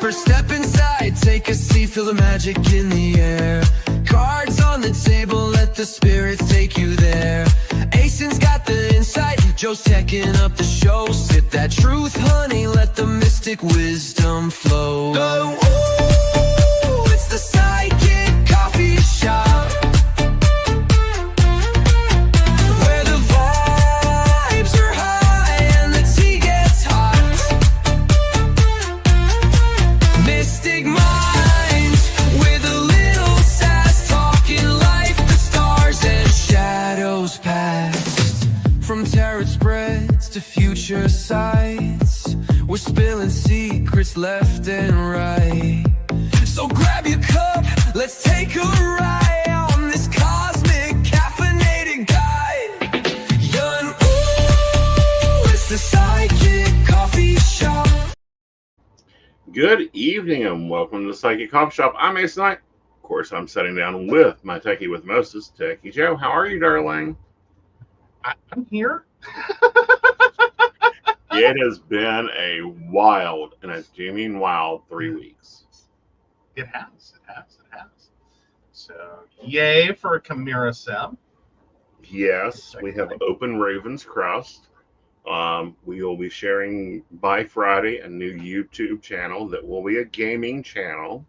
Step inside, take a seat, feel the magic in the air. Cards on the table, let the spirits take you there. Aeson's got the insight, Joe's teching up the show. Sip that truth, honey, let the mystic wisdom flow. Oh, ooh, it's the Psychic Coffee Shop. Future sights, we're spilling secrets left and right. So grab your cup, let's take a ride on this cosmic caffeinated guide. Yun, ooh, it's the Psychic Coffee Shop. Good evening and welcome to the Psychic Coffee Shop. I'm Aeson Knight. Of course, I'm sitting down with my techie with Moses, Techie Joe. How are you, darling? I'm here. It has been a wild, and a genuine wild 3 weeks. It has. So, yay for a Chimera Sim. Yes, we have open Raven's Crest. We will be sharing by Friday a new YouTube channel that will be a gaming channel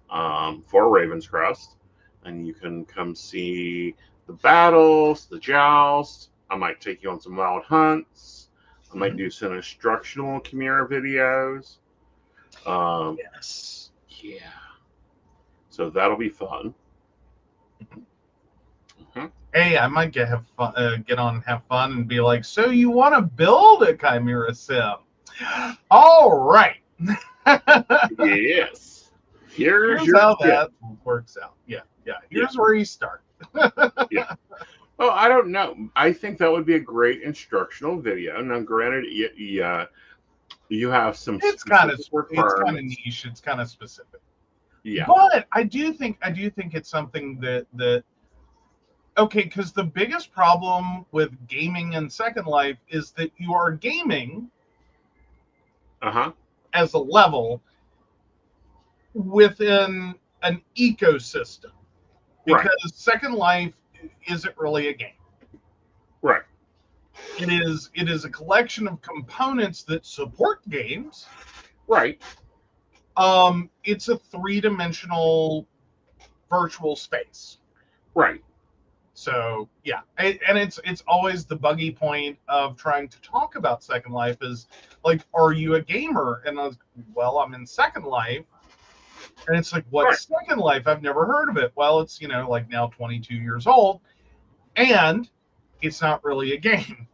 for Raven's Crest. And you can come see the battles, the jousts. I might take you on some wild hunts. I might do some instructional Chimera videos. Yes. Yeah. So that'll be fun. Hey, I might get on and have fun and be like, so you want to build a Chimera Sim? All right. Yes. Here's how that works out. Yeah. Here's where you start. Yeah. Oh, I don't know. I think that would be a great instructional video. Now, granted, you have some. It's kind of niche. It's kind of specific. Yeah. But I do think it's something that okay, because the biggest problem with gaming in Second Life is that you are gaming as a level within an ecosystem. Because Second Life isn't really a game. Right. It is a collection of components that support games. Right. It's a three-dimensional virtual space. Right. So yeah, and it's always the buggy point of trying to talk about Second Life is like, are you a gamer? And I was, well, I'm in Second Life. And it's like, what's Second Life? I've never heard of it. Well, it's, like now 22 years old, and it's not really a game.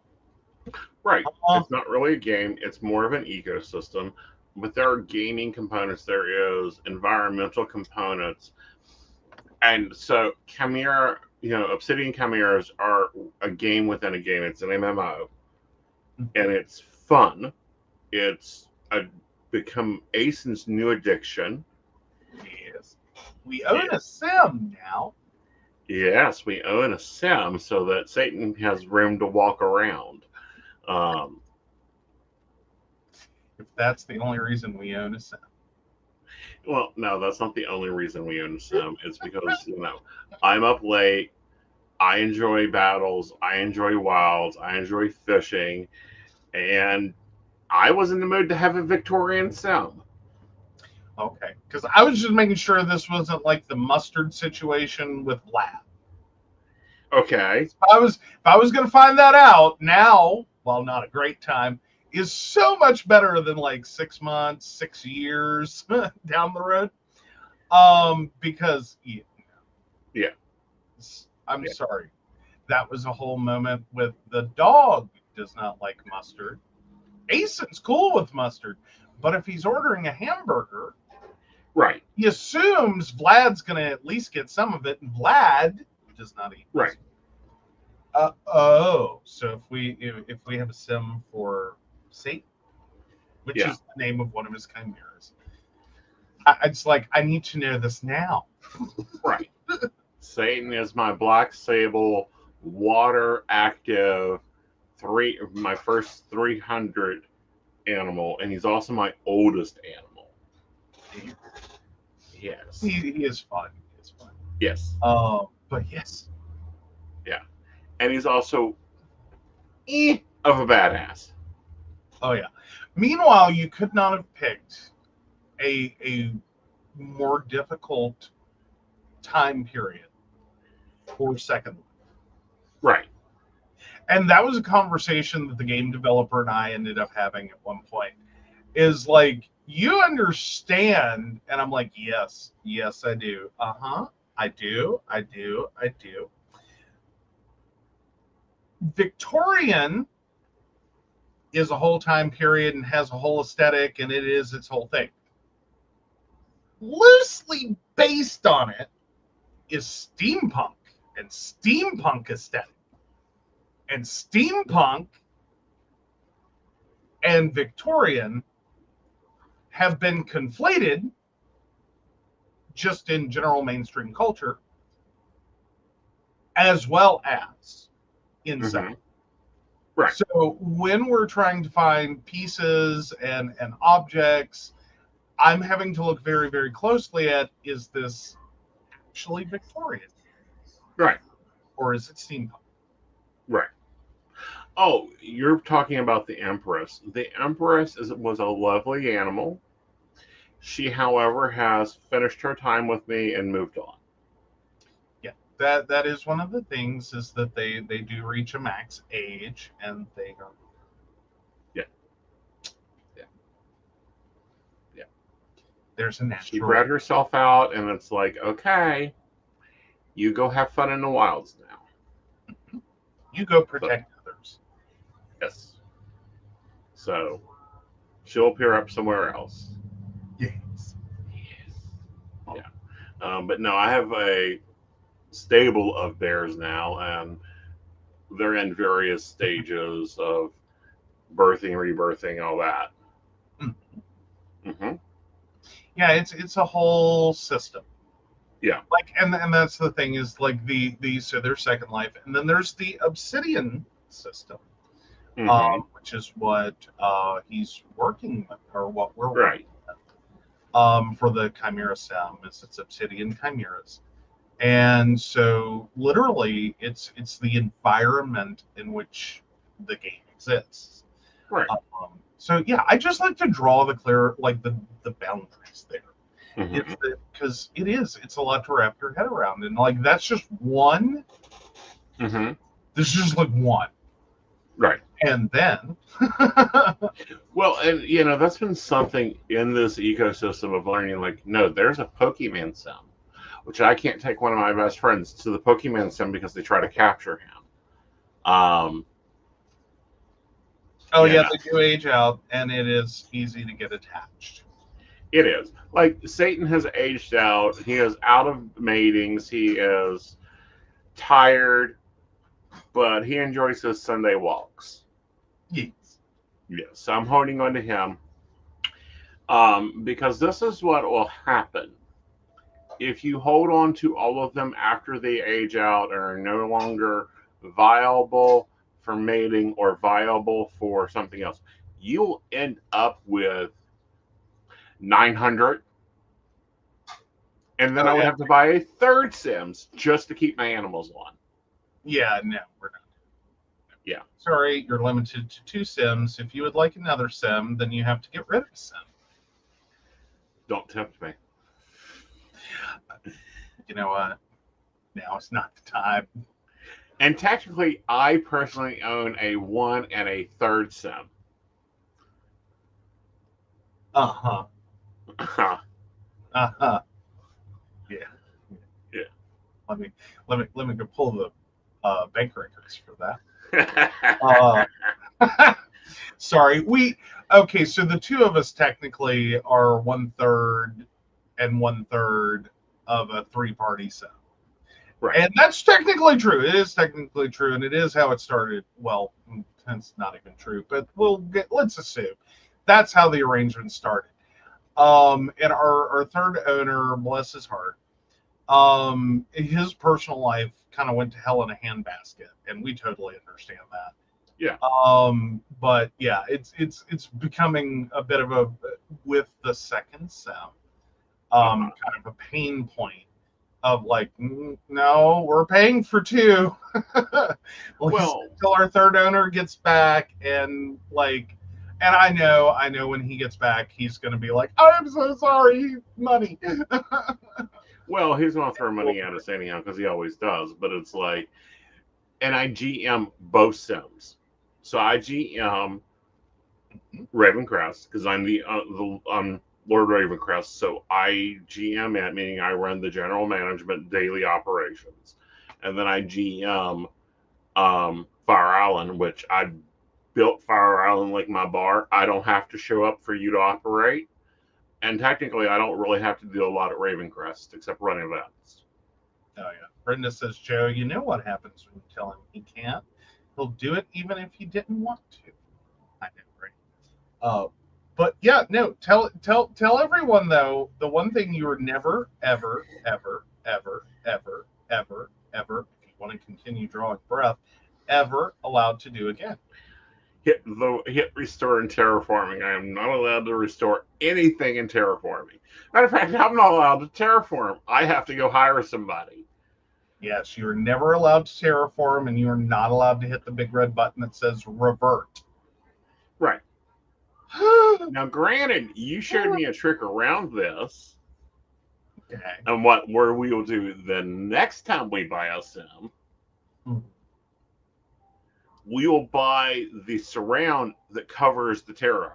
Right. It's not really a game. It's more of an ecosystem. But there are gaming components. There is environmental components. And so Chimera, Obsidian Chimeras are a game within a game. It's an MMO. And it's fun. It's become Aeson's new addiction. Yes. We own a sim now. Yes, we own a sim so that Satan has room to walk around. If that's the only reason we own a sim. Well, no, that's not the only reason we own a sim. It's because, I'm up late. I enjoy battles. I enjoy wilds. I enjoy fishing. And I was in the mood to have a Victorian sim. Okay, because I was just making sure this wasn't like the mustard situation with Vlad. Okay. If I was going to find that out now, while not a great time, is so much better than like 6 months, 6 years down the road. Because I'm sorry, that was a whole moment with the dog does not like mustard. Aeson's cool with mustard, but if he's ordering a hamburger. Right. He assumes Vlad's going to at least get some of it, and Vlad does not eat. Right. So if we have a sim for Satan, which is the name of one of his chimeras, it's like, I need to know this now. Right. Satan is my black sable water active my first 300 animal, and he's also my oldest animal. Yes. He is fun. He is fun. Yes. But yes. Yeah. And he's also of a badass. Oh yeah. Meanwhile, you could not have picked a more difficult time period for Second Life. Right. And that was a conversation that the game developer and I ended up having at one point. Is like, you understand, and I'm like, yes, I do. I do. Victorian is a whole time period and has a whole aesthetic, and it is its whole thing. Loosely based on it is steampunk and steampunk aesthetic. And steampunk and Victorian have been conflated just in general mainstream culture, as well as in second. Right. So when we're trying to find pieces and objects, I'm having to look very, very closely at, is this actually Victorian? Right. Or is it steampunk? Right. Oh, you're talking about the Empress. The Empress was a lovely animal. She, however, has finished her time with me and moved on. Yeah, that is one of the things, is that they do reach a max age, and they are. Yeah. There's a natural. She bred herself out, and it's like, okay, you go have fun in the wilds now. You go protect others. Yes. So she'll appear up somewhere else. Yes. Yeah. But no, I have a stable of bears now, and they're in various stages of birthing, rebirthing, all that. Mm-hmm. Yeah, it's a whole system. Yeah. Like, and that's the thing, is like so there's Second Life, and then there's the Obsidian system, which is what he's working with, or what we're working with. For the Chimera Sim, it's Obsidian Chimeras. And so literally it's the environment in which the game exists. Right. So yeah, I just like to draw the boundaries there. Mm-hmm. Because it's a lot to wrap your head around, and like, that's just one. Mm-hmm. This is just like one. Right. And then well, and that's been something in this ecosystem of learning, like, no, there's a Pokemon sim, which I can't take one of my best friends to the Pokemon sim because they try to capture him. they do age out, and it is easy to get attached. It is. Like, Satan has aged out. He is out of matings. He is tired, but he enjoys his Sunday walks. Yes. Yes, I'm holding on to him. Because this is what will happen. If you hold on to all of them after they age out and are no longer viable for mating or viable for something else, you'll end up with 900. And then I would have to buy a third Sims just to keep my animals on. Yeah, no, we're not. Yeah. Sorry, you're limited to 2 Sims. If you would like another Sim, then you have to get rid of a Sim. Don't tempt me. You know what? Now is not the time. And technically, I personally own a 1 and a third Sim. Uh-huh. Uh-huh. Yeah. Yeah. Let me go pull the bank records for that. Sorry, so the two of us technically are 1/3 and 1/3 of a 3-party set. Right. And that's technically true. It is technically true, and it is how it started. Well, it's not even true, but let's assume that's how the arrangement started. And our third owner, bless his heart, His personal life kind of went to hell in a handbasket, and we totally understand that. Yeah. But yeah, it's becoming a bit of a, with the second sim, kind of a pain point of like, no, we're paying for two. Well, Until our third owner gets back, and like, and I know when he gets back, he's gonna be like, I'm so sorry, money. well, he's gonna throw money at us anyhow because he always does. But it's like, and I GM both sims, so I GM Ravencrest because I'm the Lord Ravencrest. So I GM it, meaning I run the general management daily operations, and then I GM Fire Island, which I built Fire Island like my bar. I don't have to show up for you to operate, and technically, I don't really have to do a lot at Ravencrest except run events. Oh yeah, Brenda says, Joe, you know what happens when you tell him he can't? He'll do it even if he didn't want to. I know, right? But yeah, no. Tell everyone though. The one thing you are never, ever, ever, ever, ever, ever, ever, if you want to continue drawing breath, ever allowed to do again. Hit restore in terraforming. I am not allowed to restore anything in terraforming. Matter of fact, I'm not allowed to terraform. I have to go hire somebody. Yes, you're never allowed to terraform, and you're not allowed to hit the big red button that says revert. Right. Now, granted, you showed me a trick around this. Okay. And where we will do the next time we buy a sim, we will buy the surround that covers the terra.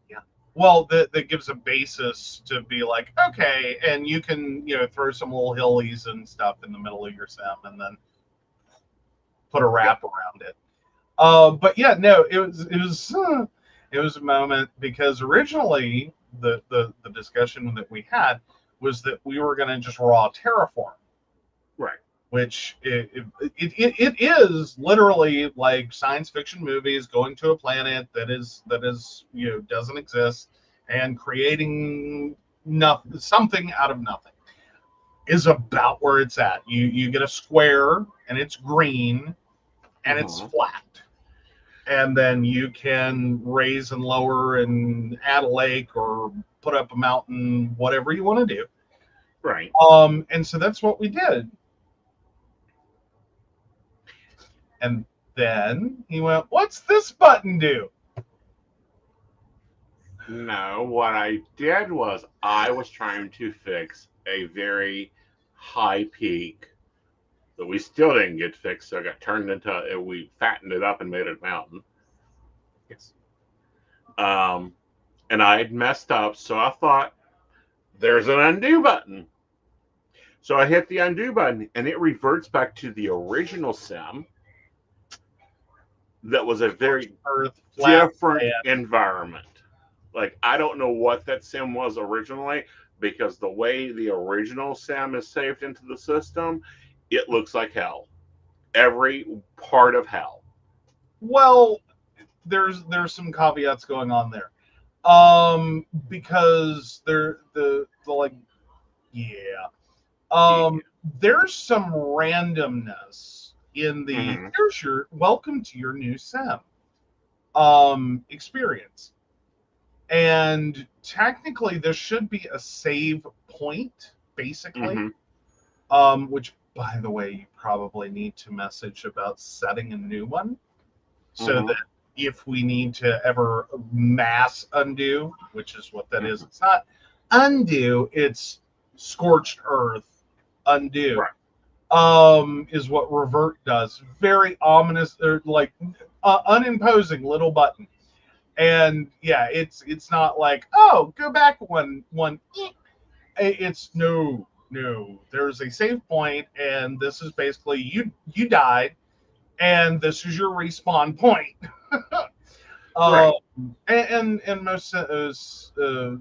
Yeah. Well, that gives a basis to be like, okay, and you can, throw some little hillies and stuff in the middle of your sim, and then put a wrap around it. But yeah, no, it was a moment, because originally the discussion that we had was that we were going to just raw terraform, right? Which it is literally like science fiction movies going to a planet that is doesn't exist and creating something out of nothing is about where it's at. You get a square and it's green and it's flat. And then you can raise and lower and add a lake or put up a mountain, whatever you want to do. Right. And so that's what we did. And then he went, what's this button do? No, what I did was I was trying to fix a very high peak that we still didn't get fixed, so it got turned into, we fattened it up and made it a mountain. Yes. And I had messed up, so I thought, there's an undo button. So I hit the undo button, and it reverts back to the original sim that was a very different environment. Like, I don't know what that sim was originally, because the way the original sim is saved into the system, it looks like hell. Every part of hell. Well, there's some caveats going on there. Because they're the like, there's some randomness in the here's your welcome to your new sim experience. And technically there should be a save point, basically. Which, by the way, you probably need to message about setting a new one, so that if we need to ever mass undo, which is what that is, it's not undo, it's scorched earth undo. Right. Is what revert does. Very ominous, or like unimposing little button. And yeah, it's not like, oh, go back one. It's no. There's a save point, and this is basically you died, and this is your respawn point. Right. And most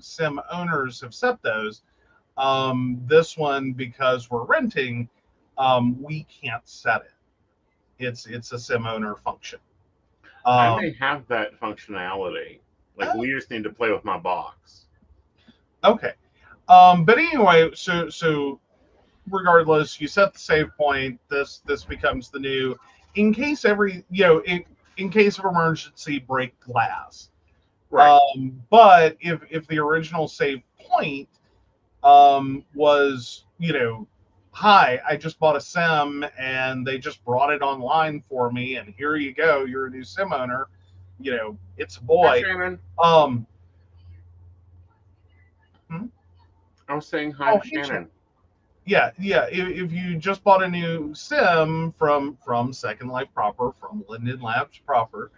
sim owners have set those. This one, because we're renting, we can't set it. It's a sim owner function. I may have that functionality. Like, we just need to play with my box. Okay. But anyway, so regardless, you set the save point. This becomes the new, in case in case of emergency, break glass. Right. But if the original save point was, hi, I just bought a sim and they just brought it online for me, and here you go, you're a new sim owner. It's a Hi, boy. Shannon. Hmm? I was saying hi to Hey, Shannon. Yeah. If you just bought a new sim from Second Life proper, from Linden Labs proper,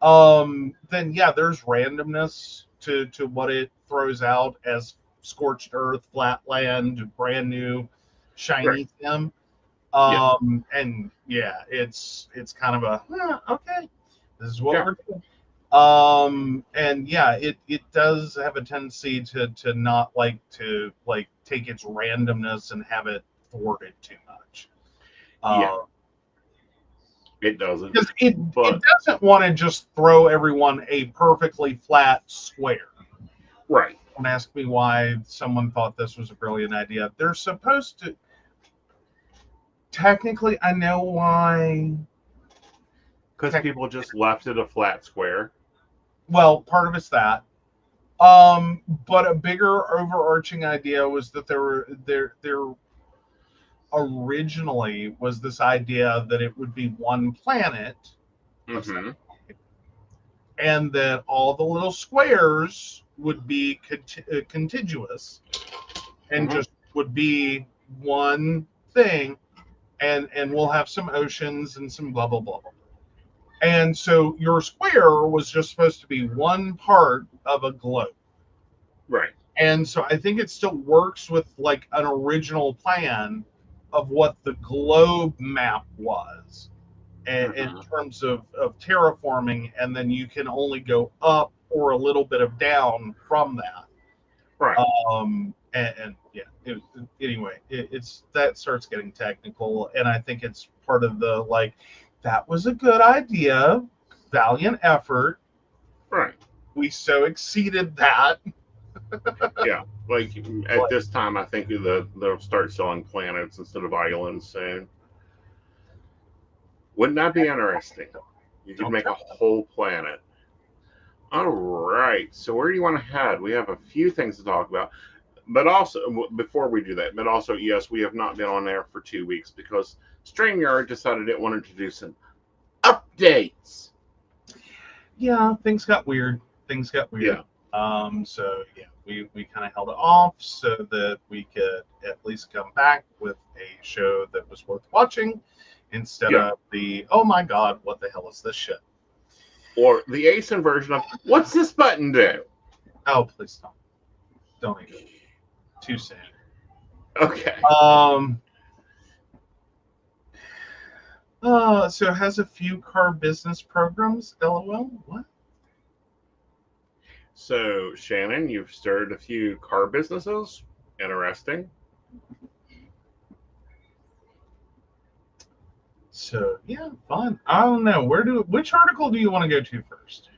then yeah, there's randomness to what it throws out as scorched earth, flatland, brand new, Right. shiny sim. Yeah. And yeah, it's kind of a okay, this is what Yeah. we're doing. And yeah, it does have a tendency to not like to like take its randomness and have it thwarted too much. Yeah. It doesn't. Because it But doesn't want to just throw everyone a perfectly flat square. right. Don't ask me why someone thought this was a brilliant idea. They're supposed to. Technically, I know why. Because people just left it a flat square. Well, part of it's that. But a bigger overarching idea was that there originally was this idea that it would be one planet, Mm-hmm. and that all the little squares would be contiguous and Mm-hmm. just would be one thing, and we'll have some oceans and some blah blah blah blah. And so your square was just supposed to be one part of a globe. Right. And so I think it still works with like an original plan of what the globe map was in Mm-hmm. terms of terraforming, and then you can only go up or a little bit of down from that. Right. And yeah, anyway, it's that starts getting technical, and I think it's part of the like, that was a good idea, valiant effort. Right. We so exceeded that. Yeah. Like at this time, I think they'll start selling planets instead of islands soon. Wouldn't that be interesting? You could make a whole planet. All right. So where do you want to head? We have a few things to talk about. But also, before we do that, but also, yes, we have not been on there for 2 weeks because StreamYard decided it wanted to do some updates. Yeah, things got weird. Yeah. So yeah, we kind of held it off so that we could at least come back with a show that was worth watching instead Yeah. of the, oh my god, what the hell is this shit? Or the Aeson version of, what's this button do? Oh, please don't even. Too soon. Okay. So it has a few car business programs. LOL. What? So, Shannon, you've started a few car businesses. Interesting. So yeah, fun. I don't know. Which article do you want to go to first?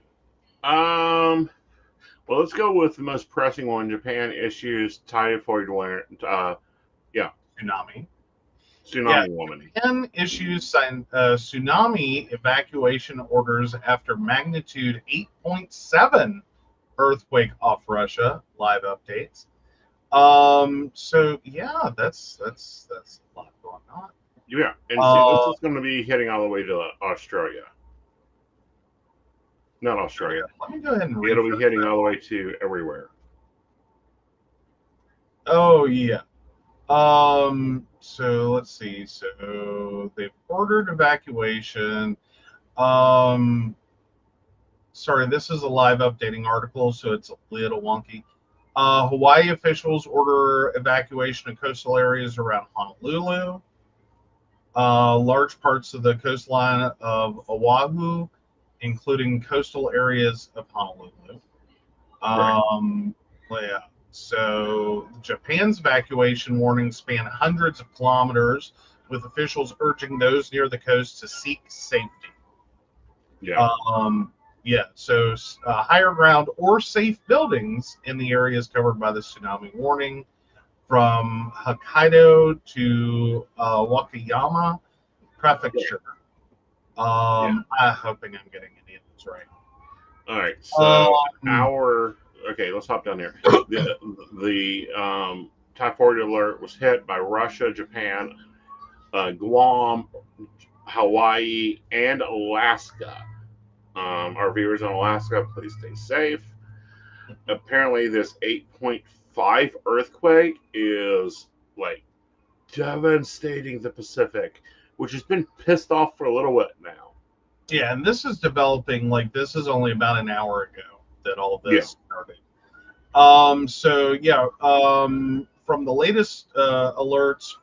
Well, let's go with the most pressing one. Japan issues typhoid warning. Tsunami. Tsunami woman. Japan issues tsunami evacuation orders after magnitude 8.7 earthquake off Russia. Live updates. So yeah, that's a lot going on. Yeah, and see, this is going to be heading all the way to Australia. Not Australia. Let me go ahead and read. It'll be heading all the way to everywhere. Oh yeah. So let's see. So they've ordered evacuation. Sorry, this is a live updating article, so it's a little wonky. Hawaii officials order evacuation of coastal areas around Honolulu. Large parts of the coastline of Oahu, including coastal areas of Honolulu. Yeah. So Japan's evacuation warnings span hundreds of kilometers, with officials urging those near the coast to seek safety. Yeah. Yeah, so higher ground or safe buildings in the areas covered by the tsunami warning from Hokkaido to Wakayama Prefecture. I'm hoping I'm getting any of those right. All right, so okay, let's hop down here. The Typhoid alert was hit by Russia, Japan, Guam, Hawaii, and Alaska. Our viewers in Alaska, please stay safe. Apparently, this 8.5 earthquake is like devastating the Pacific, which has been pissed off for a little bit now. Yeah, and this is developing, like, this is only about an hour ago that all this started. From the latest alerts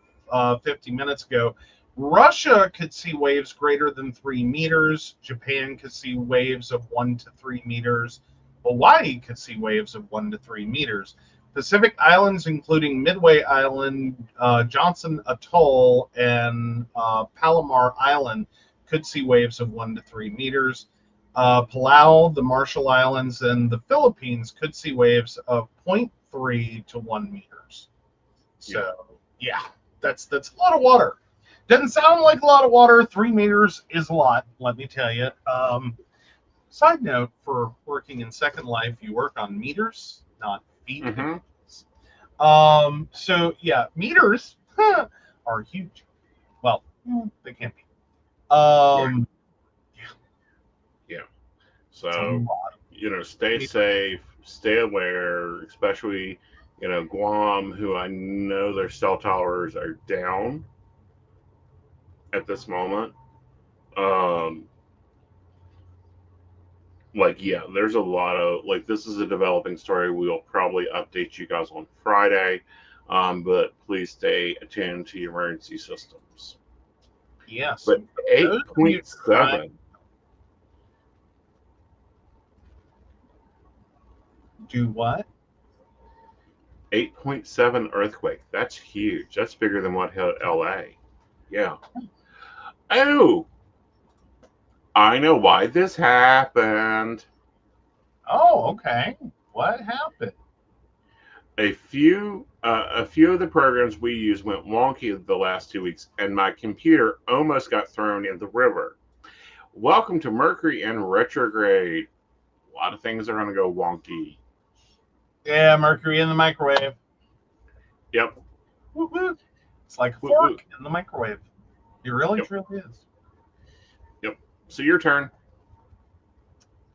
50 minutes ago, Russia could see waves greater than 3 meters. Japan could see waves of 1 to 3 meters. Hawaii could see waves of 1 to 3 meters. Pacific Islands, including Midway Island, Johnson Atoll, and Palomar Island, could see waves of 1 to 3 meters. Palau, the Marshall Islands, and the Philippines could see waves of 0.3 to 1 meters. So, yeah, that's a lot of water. Doesn't sound like a lot of water. 3 meters is a lot, let me tell you. Side note, for working in Second Life, you work on meters, not feet. Mm-hmm. So, yeah, meters are huge. Well, they can be. So, stay safe, stay aware, especially, Guam, who I know their cell towers are down at this moment. There's a lot of, this is a developing story. We'll probably update you guys on Friday, but please stay attuned to your emergency systems. Yes. But 8.7. Do what? 8.7 earthquake. That's huge. That's bigger than what hit LA. Yeah. Oh, I know why this happened. Oh, okay. What happened? A few of the programs we use went wonky the last 2 weeks, and my computer almost got thrown in the river. Welcome to Mercury in retrograde. A lot of things are going to go wonky. Yeah, Mercury in the microwave. Yep. Woo-woo. It's like a fork in the microwave. It really truly is. Yep. So your turn.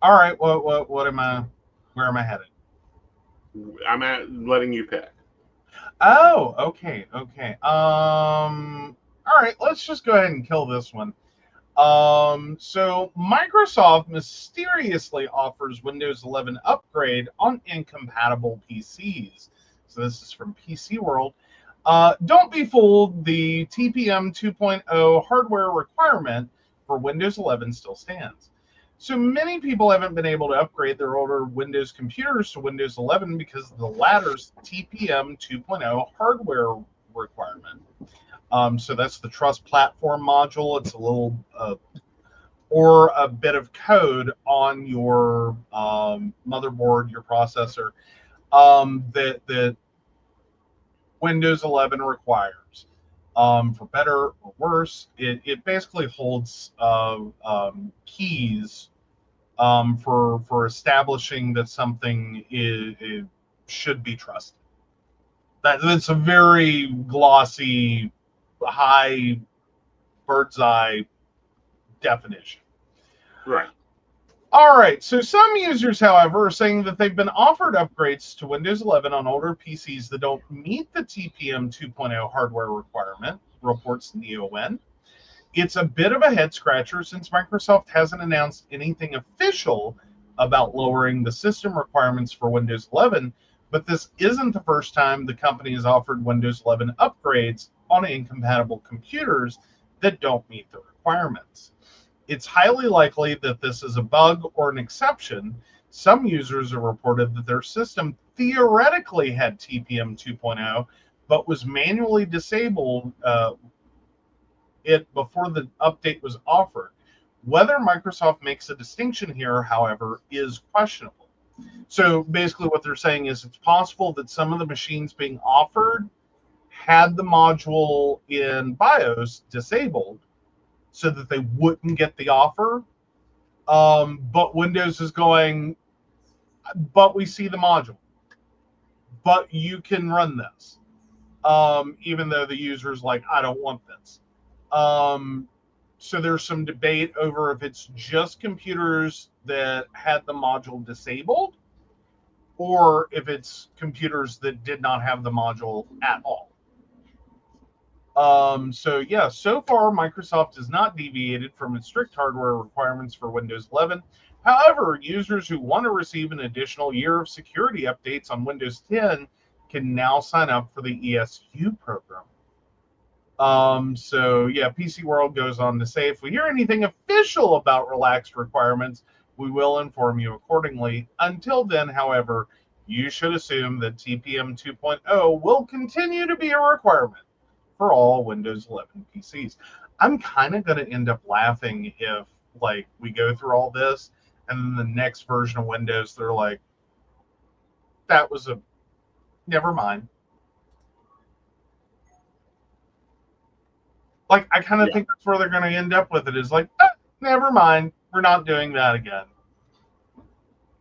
All right. What am I? Where am I headed? I'm letting you pick. Oh, okay. All right. Let's just go ahead and kill this one. So Microsoft mysteriously offers Windows 11 upgrade on incompatible PCs. So this is from PC World. Don't be fooled. The TPM 2.0 hardware requirement for Windows 11 still stands. So many people haven't been able to upgrade their older Windows computers to Windows 11 because of the latter's TPM 2.0 hardware requirement. So that's the Trust Platform module. It's a little or a bit of code on your motherboard, your processor, that Windows 11 requires. For better or worse, it basically holds keys for establishing that something should be trusted. That's a very glossy, high bird's eye definition. Right. All right. So some users, however, are saying that they've been offered upgrades to Windows 11 on older PCs that don't meet the TPM 2.0 hardware requirement, reports NeoWin. It's a bit of a head scratcher since Microsoft hasn't announced anything official about lowering the system requirements for Windows 11, but this isn't the first time the company has offered Windows 11 upgrades on incompatible computers that don't meet the requirements. It's highly likely that this is a bug or an exception. Some users have reported that their system theoretically had TPM 2.0, but was manually disabled before the update was offered. Whether Microsoft makes a distinction here, however, is questionable. So basically what they're saying is it's possible that some of the machines being offered had the module in BIOS disabled so that they wouldn't get the offer. But Windows is going, but we see the module, but you can run this. Even though the user's like, I don't want this. So there's some debate over if it's just computers that had the module disabled or if it's computers that did not have the module at all. So yeah, so far Microsoft has not deviated from its strict hardware requirements for Windows 11. However, users who want to receive an additional year of security updates on Windows 10 can now sign up for the ESU program. So yeah, PC World goes on to say, if we hear anything official about relaxed requirements, we will inform you accordingly. Until then, however, you should assume that TPM 2.0 will continue to be a requirement for all Windows 11 PCs. I'm kind of going to end up laughing if, like, we go through all this and then the next version of Windows, they're like, that was a, never mind. Like, I kind of think that's where they're going to end up with it, is like, never mind, we're not doing that again.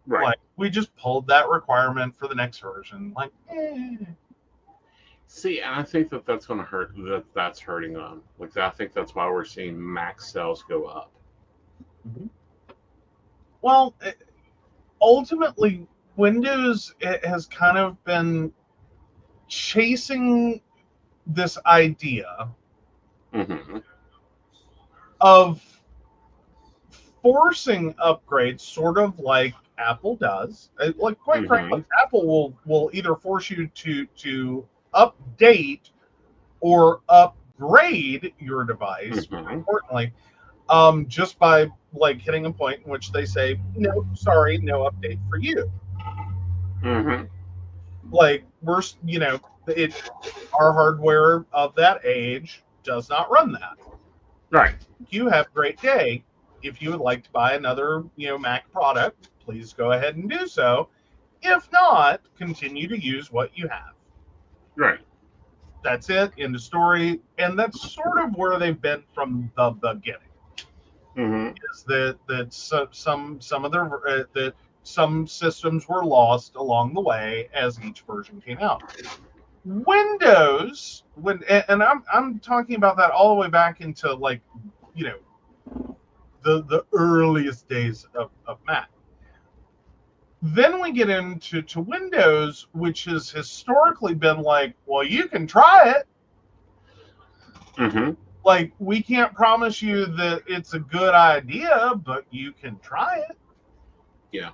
Right. Like, we just pulled that requirement for the next version. Like, See, and I think that that's going to hurt. That's hurting them. Like, I think that's why we're seeing Mac sales go up. Mm-hmm. Well, ultimately, Windows has kind of been chasing this idea of forcing upgrades, sort of like Apple does. Like, quite frankly, Apple will either force you to update or upgrade your device, more importantly, just by like hitting a point in which they say, no, sorry, no update for you. Like, we're, you know, our hardware of that age does not run that. Right. You have a great day. If you would like to buy another, you know, Mac product, please go ahead and do so. If not, continue to use what you have. Right. That's it. End of story. And that's sort of where they've been from the beginning. Is that some of their that some systems were lost along the way as each version came out. Windows, and I'm talking about that all the way back into, like, you know, the earliest days of Mac. Then we get into Windows, which has historically been like, well, you can try it. Like, we can't promise you that it's a good idea, but you can try it. Yeah.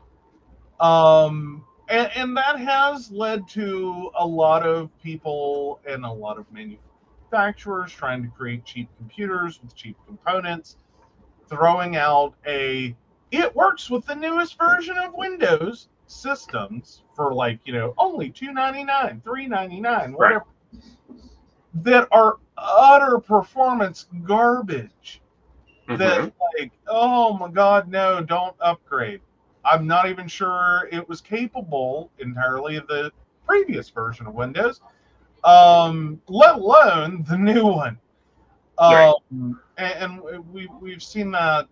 And that has led to a lot of people and a lot of manufacturers trying to create cheap computers with cheap components, throwing out it works with the newest version of Windows systems for, like, you know, only $299, $399, whatever, that are utter performance garbage. That, like, oh my God, no, don't upgrade. I'm not even sure it was capable entirely of the previous version of Windows, let alone the new one. And we've seen that.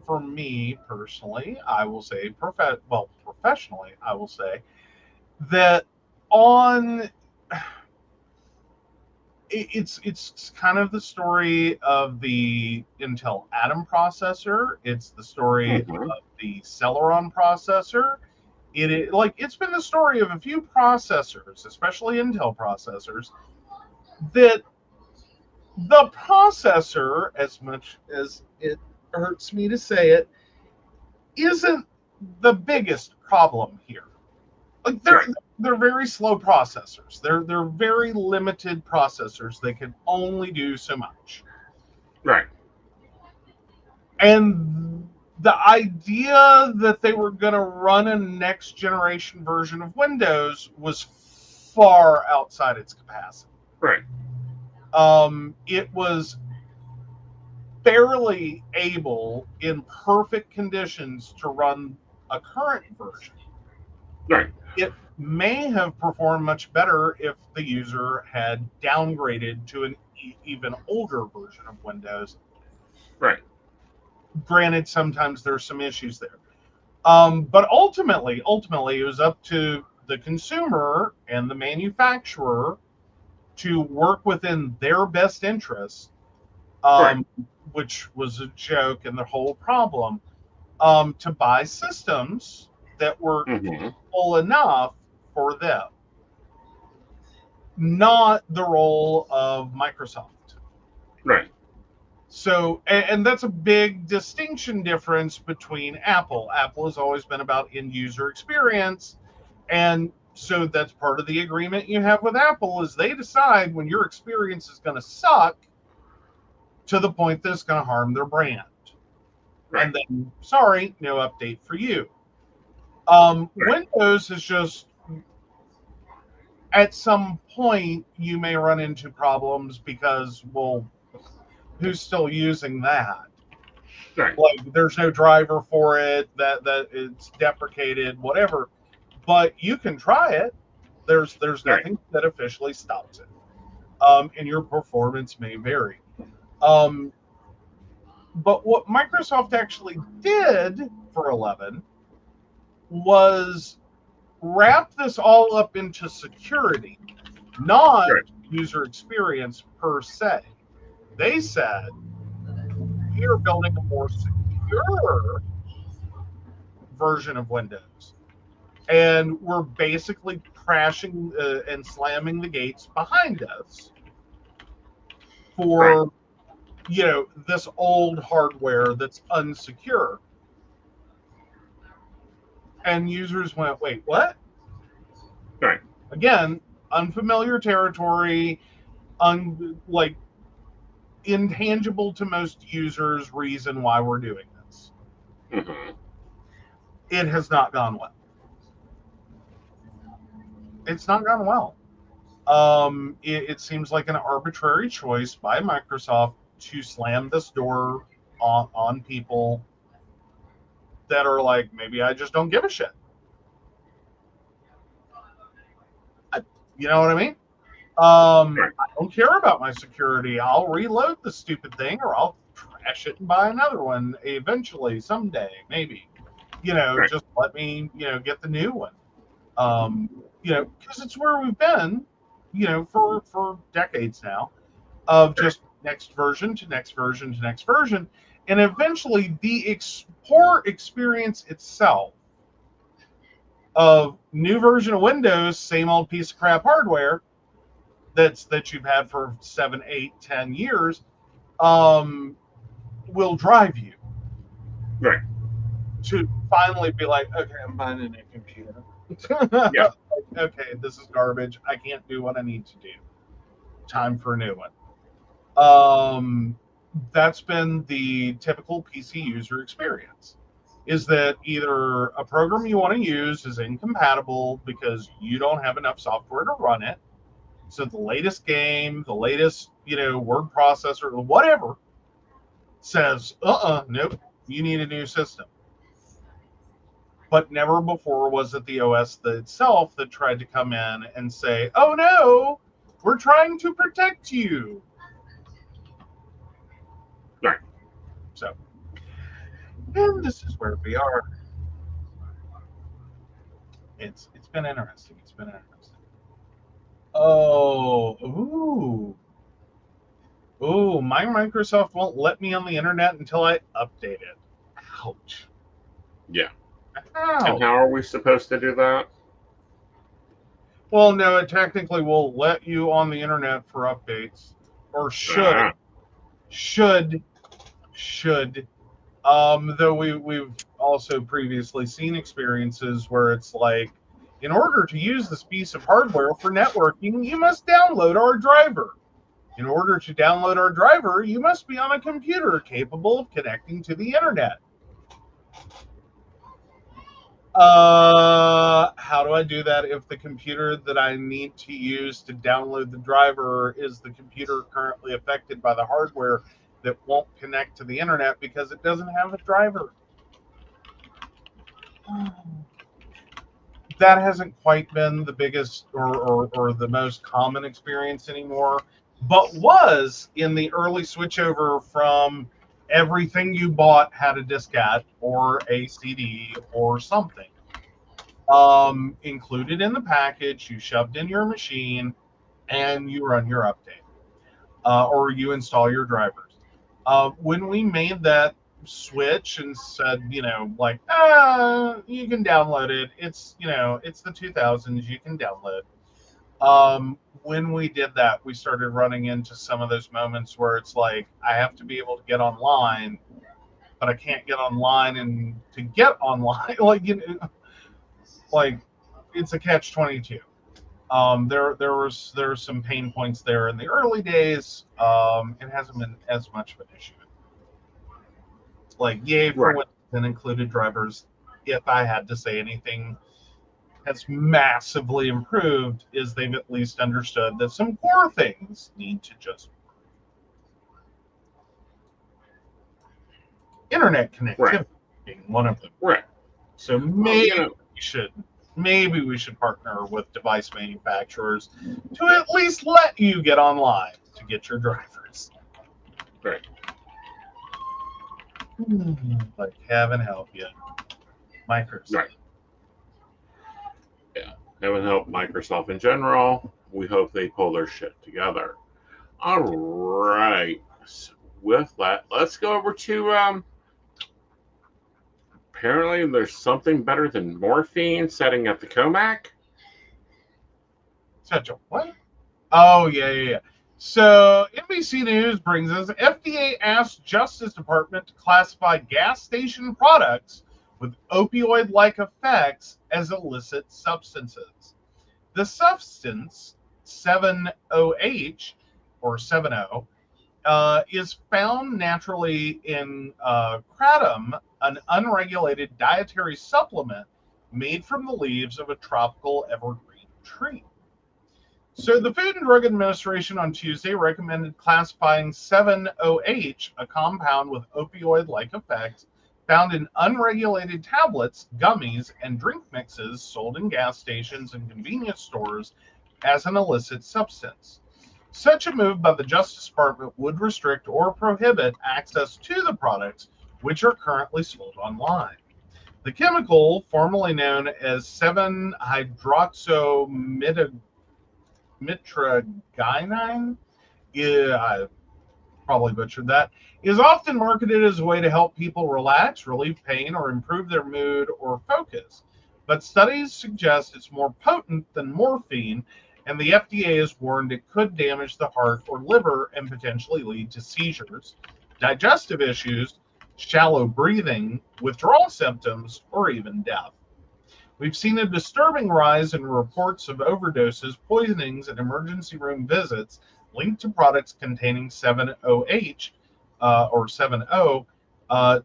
For me personally, I will say, professionally, I will say that on. It's kind of the story of the Intel Atom processor. It's the story of the Celeron processor. It's been the story of a few processors, especially Intel processors, that the processor, as much as it hurts me to say it, isn't the biggest problem here. Like, they're very slow processors. They're very limited processors. They can only do so much. Right. And the idea that they were going to run a next generation version of Windows was far outside its capacity. Right. It was barely able in perfect conditions to run a current version. Right. It may have performed much better if the user had downgraded to an even older version of Windows. Right. Granted, sometimes there's some issues there. But ultimately, it was up to the consumer and the manufacturer to work within their best interests, Right. which was a joke and the whole problem, to buy systems that were Mm-hmm. capable enough for them, not the role of Microsoft. Right. So, and that's a big distinction difference between Apple. Apple has always been about end user experience. And so that's part of the agreement you have with Apple is they decide when your experience is going to suck to the point that it's going to harm their brand. Right. And then, sorry, no update for you. Windows is just, at some point, you may run into problems because, well, who's still using that? Right. Like, there's no driver for it, that it's deprecated, whatever. But you can try it. There's nothing that officially stops it. And your performance may vary. But what Microsoft actually did for 11 was wrap this all up into security, not user experience per se. They said, we are building a more secure version of Windows. And we're basically crashing and slamming the gates behind us for, this old hardware that's unsecure. And users went, wait, what? Right. Again, unfamiliar territory, like intangible to most users reason why we're doing this. Mm-hmm. It has not gone well. It's not gone well. It seems like an arbitrary choice by Microsoft to slam this door on people that are like, maybe I just don't give a shit. You know what I mean? I don't care about my security. I'll reload the stupid thing or I'll trash it and buy another one eventually, someday, maybe. Just let me, get the new one. Because it's where we've been, for decades now, of just next version to next version to next version. And eventually the poor experience itself of new version of Windows, same old piece of crap hardware that you've had for 7, 8, 10 years, will drive you to finally be like, okay, I'm buying a new computer. Yeah. Okay, this is garbage. I can't do what I need to do. Time for a new one. That's been the typical PC user experience. Is that either a program you want to use is incompatible because you don't have enough software to run it. So the latest game, the latest, word processor, whatever, says, nope, you need a new system. But never before was it the OS itself that tried to come in and say, oh no, we're trying to protect you. Right. So, and this is where we are. It's been interesting. It's been interesting. Oh, my Microsoft won't let me on the internet until I update it. Ouch. Yeah. Ouch. And how are we supposed to do that? Well, no, it technically will let you on the internet for updates, or should. Though we've also previously seen experiences where it's like, in order to use this piece of hardware for networking, you must download our driver. In order to download our driver, you must be on a computer capable of connecting to the internet. How do I do that if the computer that I need to use to download the driver is the computer currently affected by the hardware that won't connect to the internet because it doesn't have a driver. That hasn't quite been the biggest or the most common experience anymore, but was in the early switchover from everything you bought had a diskette or a CD or something. Included in the package, you shoved in your machine, and you run your update, or you install your drivers. When we made that switch and said, you can download it. It's the 2000s. You can download. When we did that, we started running into some of those moments where it's like, I have to be able to get online, but I can't get online, and to get online, like it's a catch-22. There were some pain points there in the early days. It hasn't been as much of an issue. Like, yay for Right. Windows and included drivers. If I had to say anything has massively improved, is they've at least understood that some core things need to just internet connectivity Right. being one of them. Right. So maybe we should partner with device manufacturers to at least let you get online to get your drivers. Right. Like, heaven help you, Microsoft. Right. Yeah. Heaven help Microsoft in general. We hope they pull their shit together. All right. So with that, let's go over to apparently there's something better than morphine setting at the Comac. Such a what? Oh, yeah. So NBC News brings us FDA asks Justice Department to classify gas station products with opioid-like effects as illicit substances. The substance 7-OH or 7-O is found naturally in kratom, an unregulated dietary supplement made from the leaves of a tropical evergreen tree. So the Food and Drug Administration on Tuesday recommended classifying 7-OH, a compound with opioid-like effects found in unregulated tablets, gummies, and drink mixes sold in gas stations and convenience stores, as an illicit substance. Such a move by the Justice Department would restrict or prohibit access to the products, which are currently sold online. The chemical, formerly known as 7-hydroxymitragynine, I probably butchered that, is often marketed as a way to help people relax, relieve pain, or improve their mood or focus. But studies suggest it's more potent than morphine, and the FDA has warned it could damage the heart or liver and potentially lead to seizures, digestive issues, shallow breathing, withdrawal symptoms, or even death. We've seen a disturbing rise in reports of overdoses, poisonings, and emergency room visits linked to products containing 7-OH or 7-O.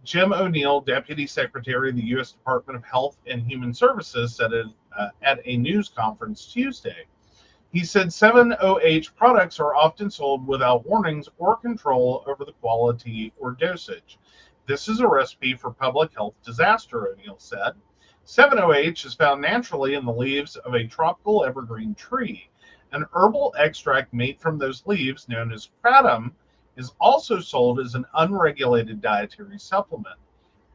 Jim O'Neill, Deputy Secretary of the U.S. Department of Health and Human Services, said it at a news conference Tuesday. He said 7-OH products are often sold without warnings or control over the quality or dosage. This is a recipe for public health disaster, O'Neill said. 7-OH is found naturally in the leaves of a tropical evergreen tree. An herbal extract made from those leaves, known as kratom, is also sold as an unregulated dietary supplement.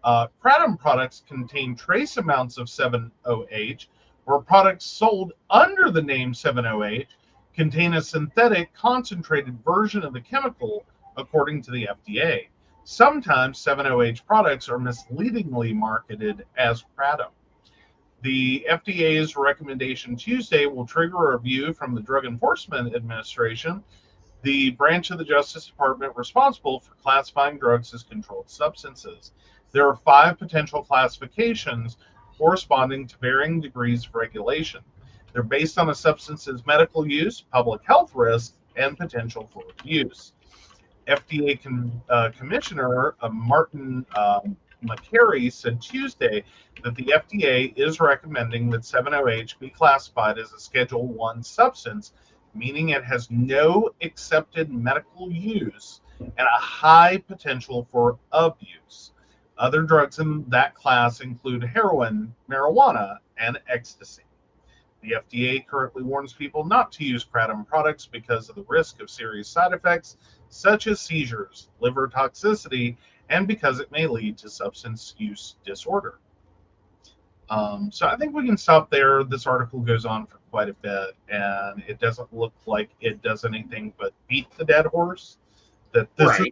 Kratom products contain trace amounts of 7-OH, where products sold under the name 7-OH contain a synthetic concentrated version of the chemical, according to the FDA. Sometimes 7-OH products are misleadingly marketed as kratom. The FDA's recommendation Tuesday will trigger a review from the Drug Enforcement Administration, the branch of the Justice Department responsible for classifying drugs as controlled substances. There are 5 potential classifications corresponding to varying degrees of regulation. They're based on a substance's medical use, public health risk, and potential for abuse. FDA Commissioner Martin McCary said Tuesday that the FDA is recommending that 7-OH be classified as a Schedule I substance, meaning it has no accepted medical use and a high potential for abuse. Other drugs in that class include heroin, marijuana, and ecstasy. The FDA currently warns people not to use kratom products because of the risk of serious side effects such as seizures, liver toxicity, and because it may lead to substance use disorder. So I think we can stop there. This article goes on for quite a bit, and it doesn't look like it does anything but beat the dead horse. That this is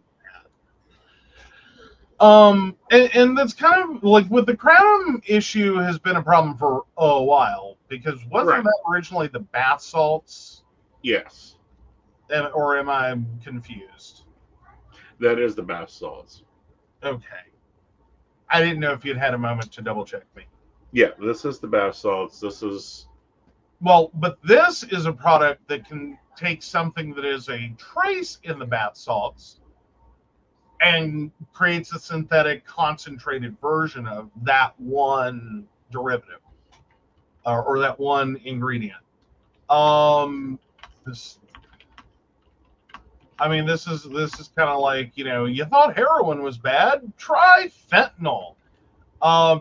and that's kind of like with the kratom issue has been a problem for a while because wasn't that originally the bath salts? Yes. Or am I confused? That is the bath salts. Okay. I didn't know if you'd had a moment to double check me. Yeah, this is the bath salts. This is... Well, but this is a product that can take something that is a trace in the bath salts and creates a synthetic concentrated version of that one derivative or that one ingredient. This is kind of like, you thought heroin was bad, try fentanyl.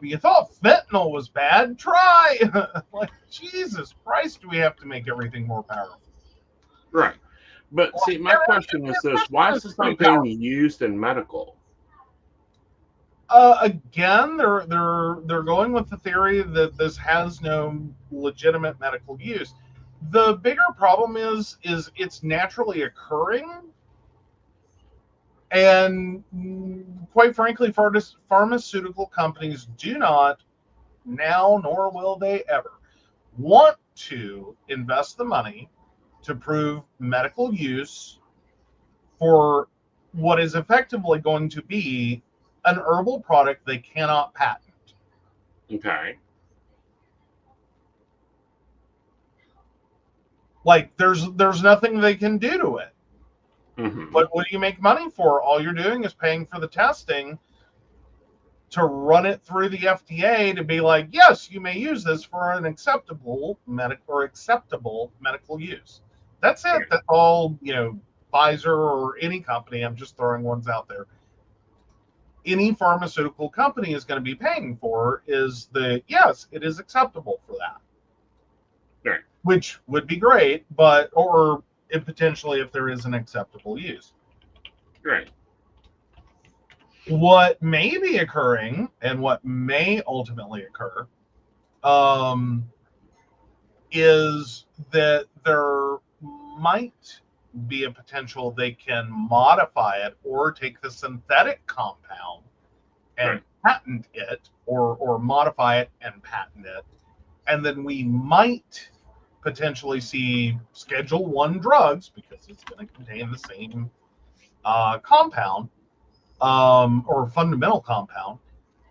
You thought fentanyl was bad, try like Jesus Christ, do we have to make everything more powerful? Right. But see, my question is this: why is this not being used in medical? Again, they're going with the theory that this has no legitimate medical use. The bigger problem is it's naturally occurring, and quite frankly, pharmaceutical companies do not now, nor will they ever, want to invest the money to prove medical use for what is effectively going to be an herbal product they cannot patent. Okay. Like there's nothing they can do to it. Mm-hmm. But what do you make money for? All you're doing is paying for the testing to run it through the FDA to be like, yes, you may use this for an acceptable medical use. That's it. That's all, Pfizer or any company, I'm just throwing ones out there. Any pharmaceutical company is going to be paying for is yes, it is acceptable for that. Right. Which would be great, or potentially if there is an acceptable use. Right. What may be occurring and what may ultimately occur is that there might be a potential they can modify it or take the synthetic compound and patent it or modify it and patent it. And then we might potentially see Schedule 1 drugs, because it's going to contain the same compound or fundamental compound,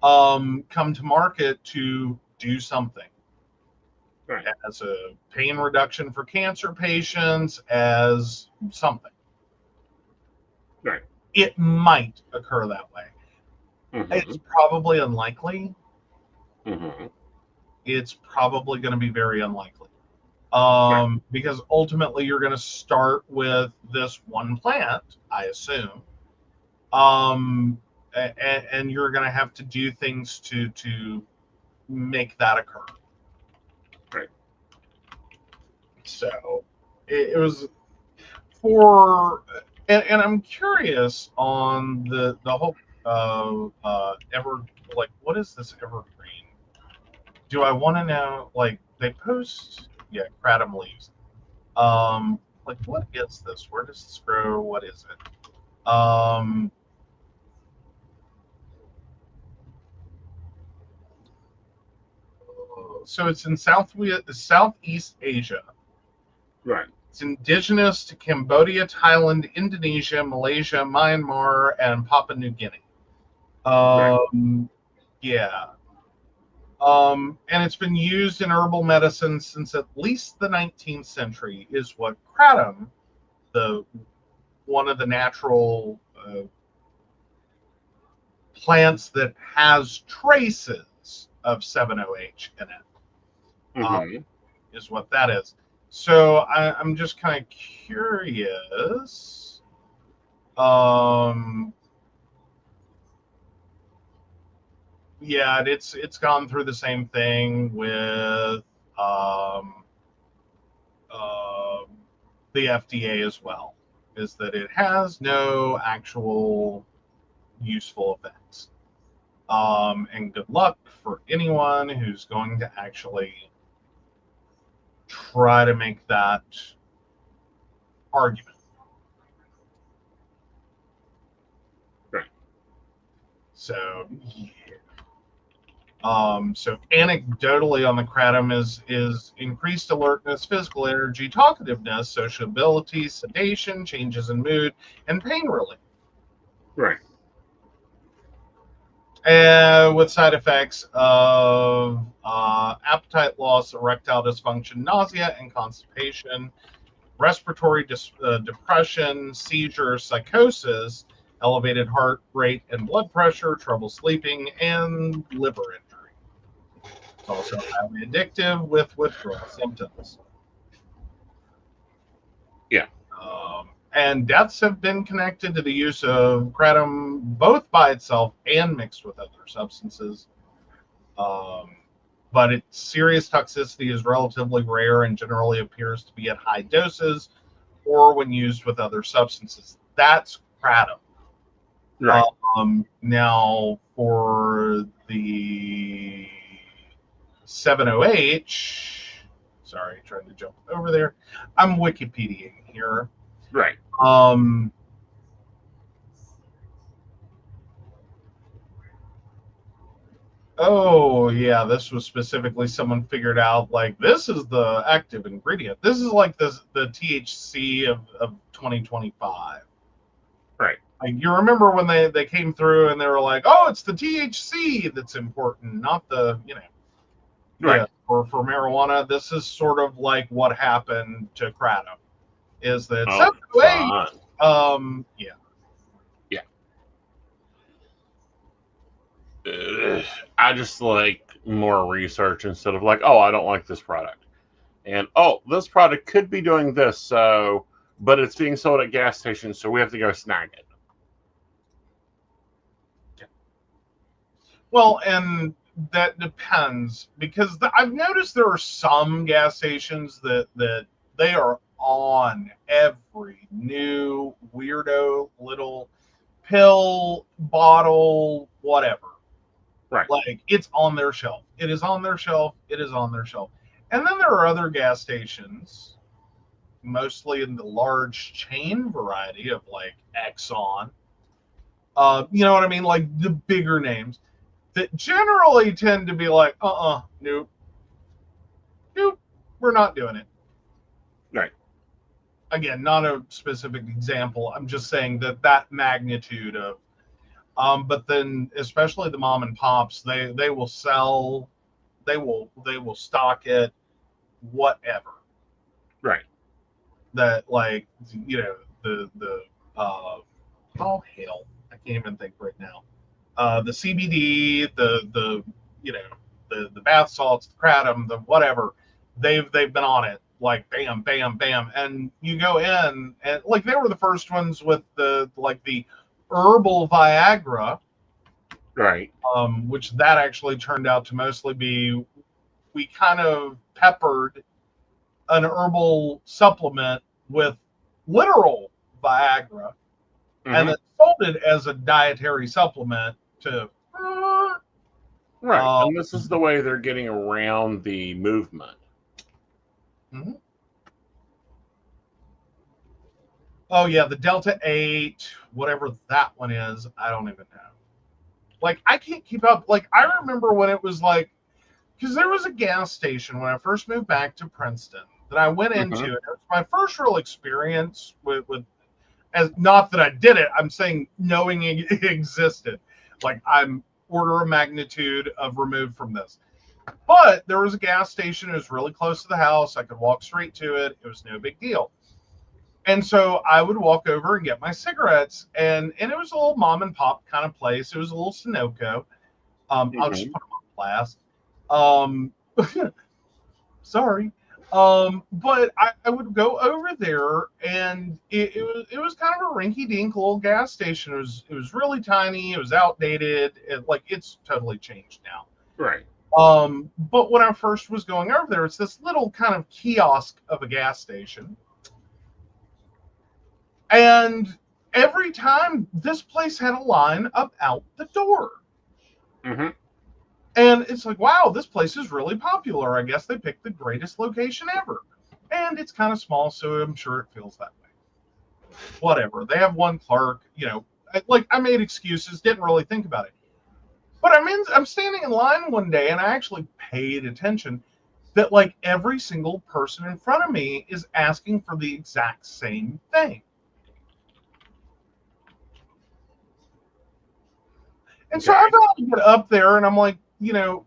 come to market to do something. Right. As a pain reduction for cancer patients, as something. Right. It might occur that way. Mm-hmm. It's probably unlikely. Mm-hmm. It's probably going to be very unlikely. Because ultimately you're going to start with this one plant, I assume. And you're going to have to do things to make that occur. Right. So it was for, and I'm curious on the whole what is this evergreen? Do I want to know? Like they post, kratom leaves. Like what is this? Where does this grow? What is it? So it's in Southeast Asia. Right. It's indigenous to Cambodia, Thailand, Indonesia, Malaysia, Myanmar, and Papua New Guinea. Yeah. And it's been used in herbal medicine since at least the 19th century, is what kratom, one of the natural plants that has traces of 7-OH in it, is what that is. So I'm just kind of curious Yeah, it's gone through the same thing with um, uh, the FDA as well, is that it has no actual useful effects. And good luck for anyone who's going to actually try to make that argument. Right. So, yeah. So anecdotally on the kratom is increased alertness, physical energy, talkativeness, sociability, sedation, changes in mood, and pain relief. Right. With side effects of appetite loss, erectile dysfunction, nausea, and constipation, respiratory depression, seizures, psychosis, elevated heart rate and blood pressure, trouble sleeping, and liver injury. It's also highly addictive with withdrawal symptoms. Yeah. And deaths have been connected to the use of kratom both by itself and mixed with other substances. But its serious toxicity is relatively rare and generally appears to be at high doses or when used with other substances. That's kratom. Right. Now, for the 7OH, sorry, trying to jump over there. I'm Wikipediaing here. Right. Oh yeah, this was specifically someone figured out like this is the active ingredient. This is like the THC of 2025. Right. Like you remember when they came through and they were like, oh, it's the THC that's important, not the Right. Yeah, for marijuana. This is sort of like what happened to kratom. Is that fun. yeah. I just like more research instead of like, oh, I don't like this product. And oh, this product could be doing this, so but it's being sold at gas stations, so we have to go snag it. Well, and that depends because I've noticed there are some gas stations that they are on every new weirdo little pill, bottle, whatever. Right. Like it's on their shelf. It is on their shelf. It is on their shelf. And then there are other gas stations, mostly in the large chain variety of like Exxon. You know what I mean? Like the bigger names that generally tend to be like, nope, we're not doing it. Right. Again, not a specific example. I'm just saying that magnitude of, but then especially the mom and pops, they will sell, they will stock it, whatever. Right. That like the oh hell, I can't even think right now. The CBD, the bath salts, the kratom, the whatever, they've been on it like bam, bam, bam, and you go in and like they were the first ones with the herbal Viagra, Right. which that actually turned out to mostly be we kind of peppered an herbal supplement with literal Viagra, and then sold it as a dietary supplement to right. And this is the way they're getting around the movement. Mm-hmm. Oh yeah, the Delta 8, whatever that one is, I don't even know. Like I can't keep up. Like I remember when it was like, because there was a gas station when I first moved back to Princeton that I went into. It was my first real experience with as not that I did it. I'm saying knowing it existed. Like I'm order of magnitude of removed from this. But there was a gas station. It was really close to the house. I could walk straight to it. It was no big deal. And so I would walk over and get my cigarettes, and it was a little mom and pop kind of place. It was a little Sunoco. I'll just put them on blast. Sorry. But I would go over there, and it was kind of a rinky-dink little gas station. It was really tiny. It was outdated. It's totally changed now. Right. But when I first was going over there, it's this little kind of kiosk of a gas station, and every time this place had a line up out the door. Mm-hmm. And it's like, wow, this place is really popular. I guess they picked the greatest location ever. And it's kind of small, so I'm sure it feels that way. Whatever. They have one clerk, I made excuses, didn't really think about it. But I'm standing in line one day, and I actually paid attention that every single person in front of me is asking for the exact same thing. And so I finally get up there, and I'm like, I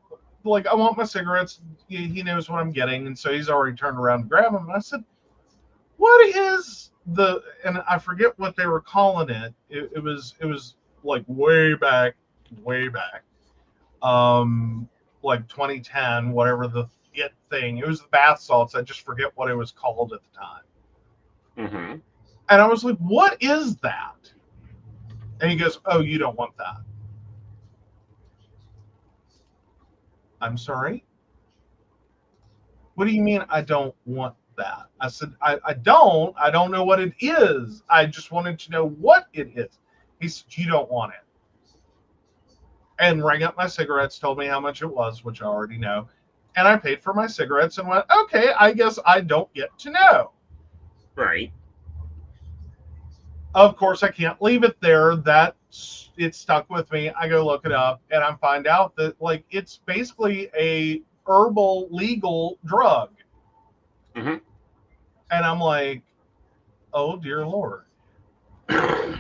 want my cigarettes. He knows what I'm getting, and so he's already turned around to grab them. And I said, "What is the?" And I forget what they were calling it. It was way back, like 2010, whatever the thing. It was the bath salts. I just forget what it was called at the time. Mm-hmm. And I was like, "What is that?" And he goes, "Oh, you don't want that." I'm sorry? What do you mean I don't want that? I said, I don't know what it is. I just wanted to know what it is. He said, you don't want it. And rang up my cigarettes, told me how much it was, which I already know. And I paid for my cigarettes and went, okay, I guess I don't get to know. Right. Of course, I can't leave it there. It stuck with me. I go look it up, and I find out that it's basically a herbal legal drug. Mm-hmm. And I'm like, oh dear Lord. I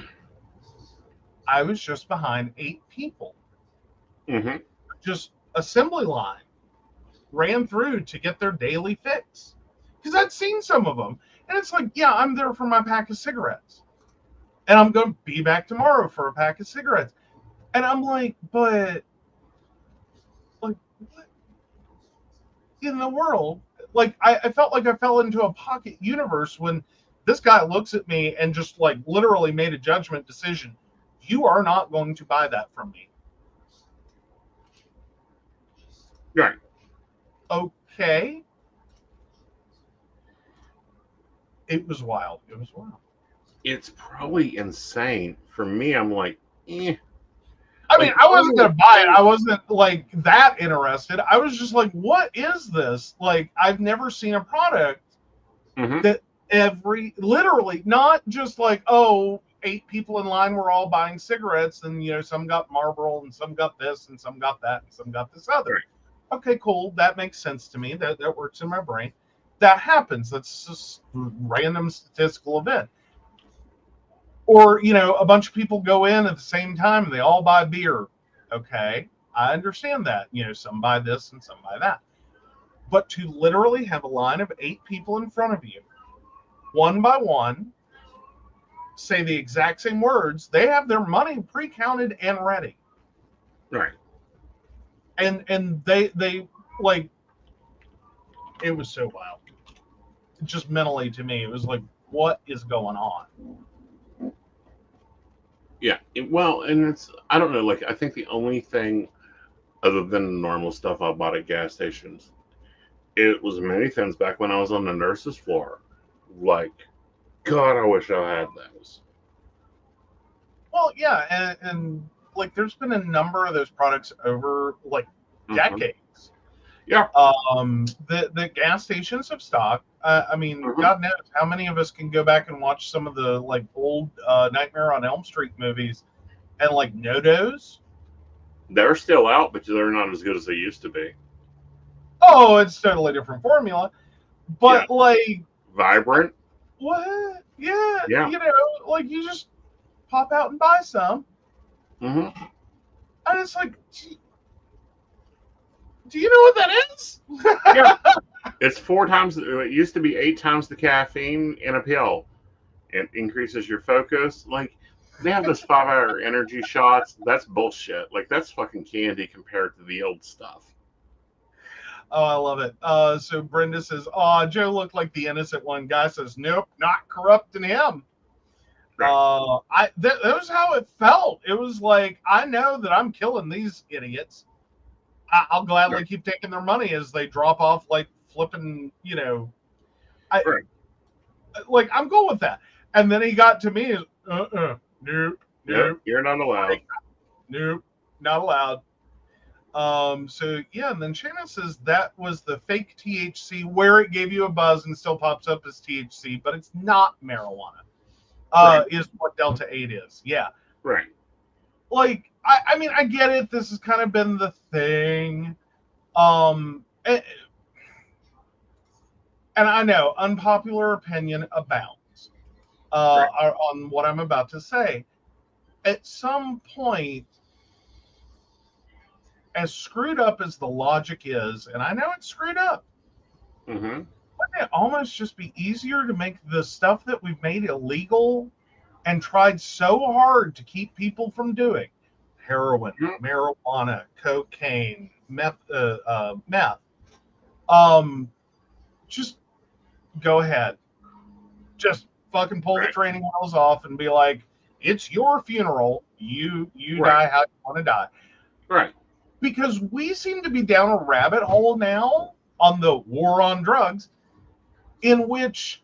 was just behind 8 people. Mm-hmm. Just assembly line. Ran through to get their daily fix. Because I'd seen some of them. And it's like, yeah, I'm there for my pack of cigarettes. And I'm going to be back tomorrow for a pack of cigarettes. And I'm like, but, what in the world? I felt like I fell into a pocket universe when this guy looks at me and just, literally made a judgment decision. You are not going to buy that from me. Right. Okay. It was wild. It's probably insane. For me, I'm like, eh. I mean, I wasn't going to buy it. I wasn't that interested. I was just like, what is this? I've never seen a product that literally, not just 8 people in line were all buying cigarettes, and some got Marlboro, and some got this, and some got that, and some got this other. Right. Okay, cool. That makes sense to me. That works in my brain. That happens. That's just a random statistical event. Or, a bunch of people go in at the same time and they all buy beer. Okay, I understand that. Some buy this and some buy that. But to literally have a line of 8 people in front of you, one by one, say the exact same words, they have their money pre-counted and ready. Right. And they it was so wild. Just mentally to me, it was like, what is going on? Yeah. And I don't know, I think the only thing other than the normal stuff I bought at gas stations, it was many things back when I was on the nurse's floor. God, I wish I had those. Well, yeah, and there's been a number of those products over decades. Yeah. The gas stations have stocked. I mean, God knows how many of us can go back and watch some of the old Nightmare on Elm Street movies and no-dos. They're still out, but they're not as good as they used to be. Oh, it's totally different formula. But Vibrant. What? Yeah. Yeah. You just pop out and buy some. Mm-hmm. And it's like, do you know what that is? Yeah. It's 4 times. It used to be 8 times the caffeine in a pill. It increases your focus. They have those 5-hour energy shots. That's bullshit. That's fucking candy compared to the old stuff. Oh, I love it. So Brenda says, "Oh, Joe looked like the innocent one." Guy says, "Nope, not corrupting him." Right. That was how it felt. It was like, I know that I'm killing these idiots. I'll gladly Right. keep taking their money as they drop off like flipping. I Right. like I'm cool with that. And then he got to me, nope, Nope, nope, you're not allowed. nope, not allowed. So yeah, and then Shannon says that was the fake THC where it gave you a buzz and still pops up as THC, but it's not marijuana. Right. Is what Delta 8 is. Yeah. Right. Like, I mean, I get it. This has kind of been the thing. And I know unpopular opinion abounds Right. on what I'm about to say. At some point, as screwed up as the logic is, and I know it's screwed up, Mm-hmm. wouldn't it almost just be easier to make the stuff that we've made illegal and tried so hard to keep people from doing? Heroin, Mm-hmm. marijuana, cocaine, meth. Just go ahead. Just fucking pull the Right. training wheels off and be like, it's your funeral. You Right. die how you want to die. Right. Because we seem to be down a rabbit hole now on the war on drugs, in which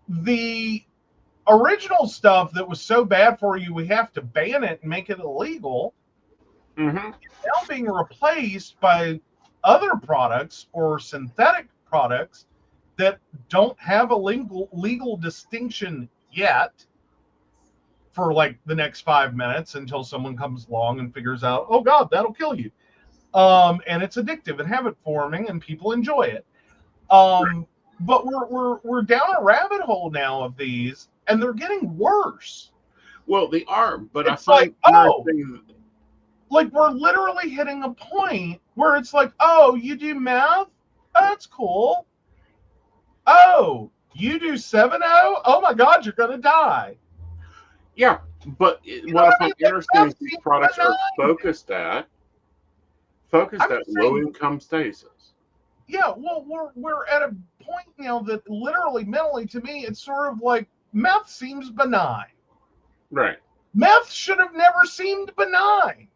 the original stuff that was so bad for you, we have to ban it and make it illegal, Mm-hmm. now being replaced by other products or synthetic products that don't have a legal distinction yet for like the next 5 minutes until someone comes along and figures out, oh God, that'll kill you. And it's addictive and habit forming and people enjoy it. But we're down a rabbit hole now of these and they're getting worse. Well, they are, but It's I find like we're literally hitting a point where it's like, oh, you do math? That's cool. Oh, you do 7-0? Oh my God, you're going to die. Yeah, but what I find interesting is these products are focused at low income status. Yeah, well, we're at a point now that literally, mentally, to me, it's sort of like meth seems benign. Right. Meth should have never seemed benign.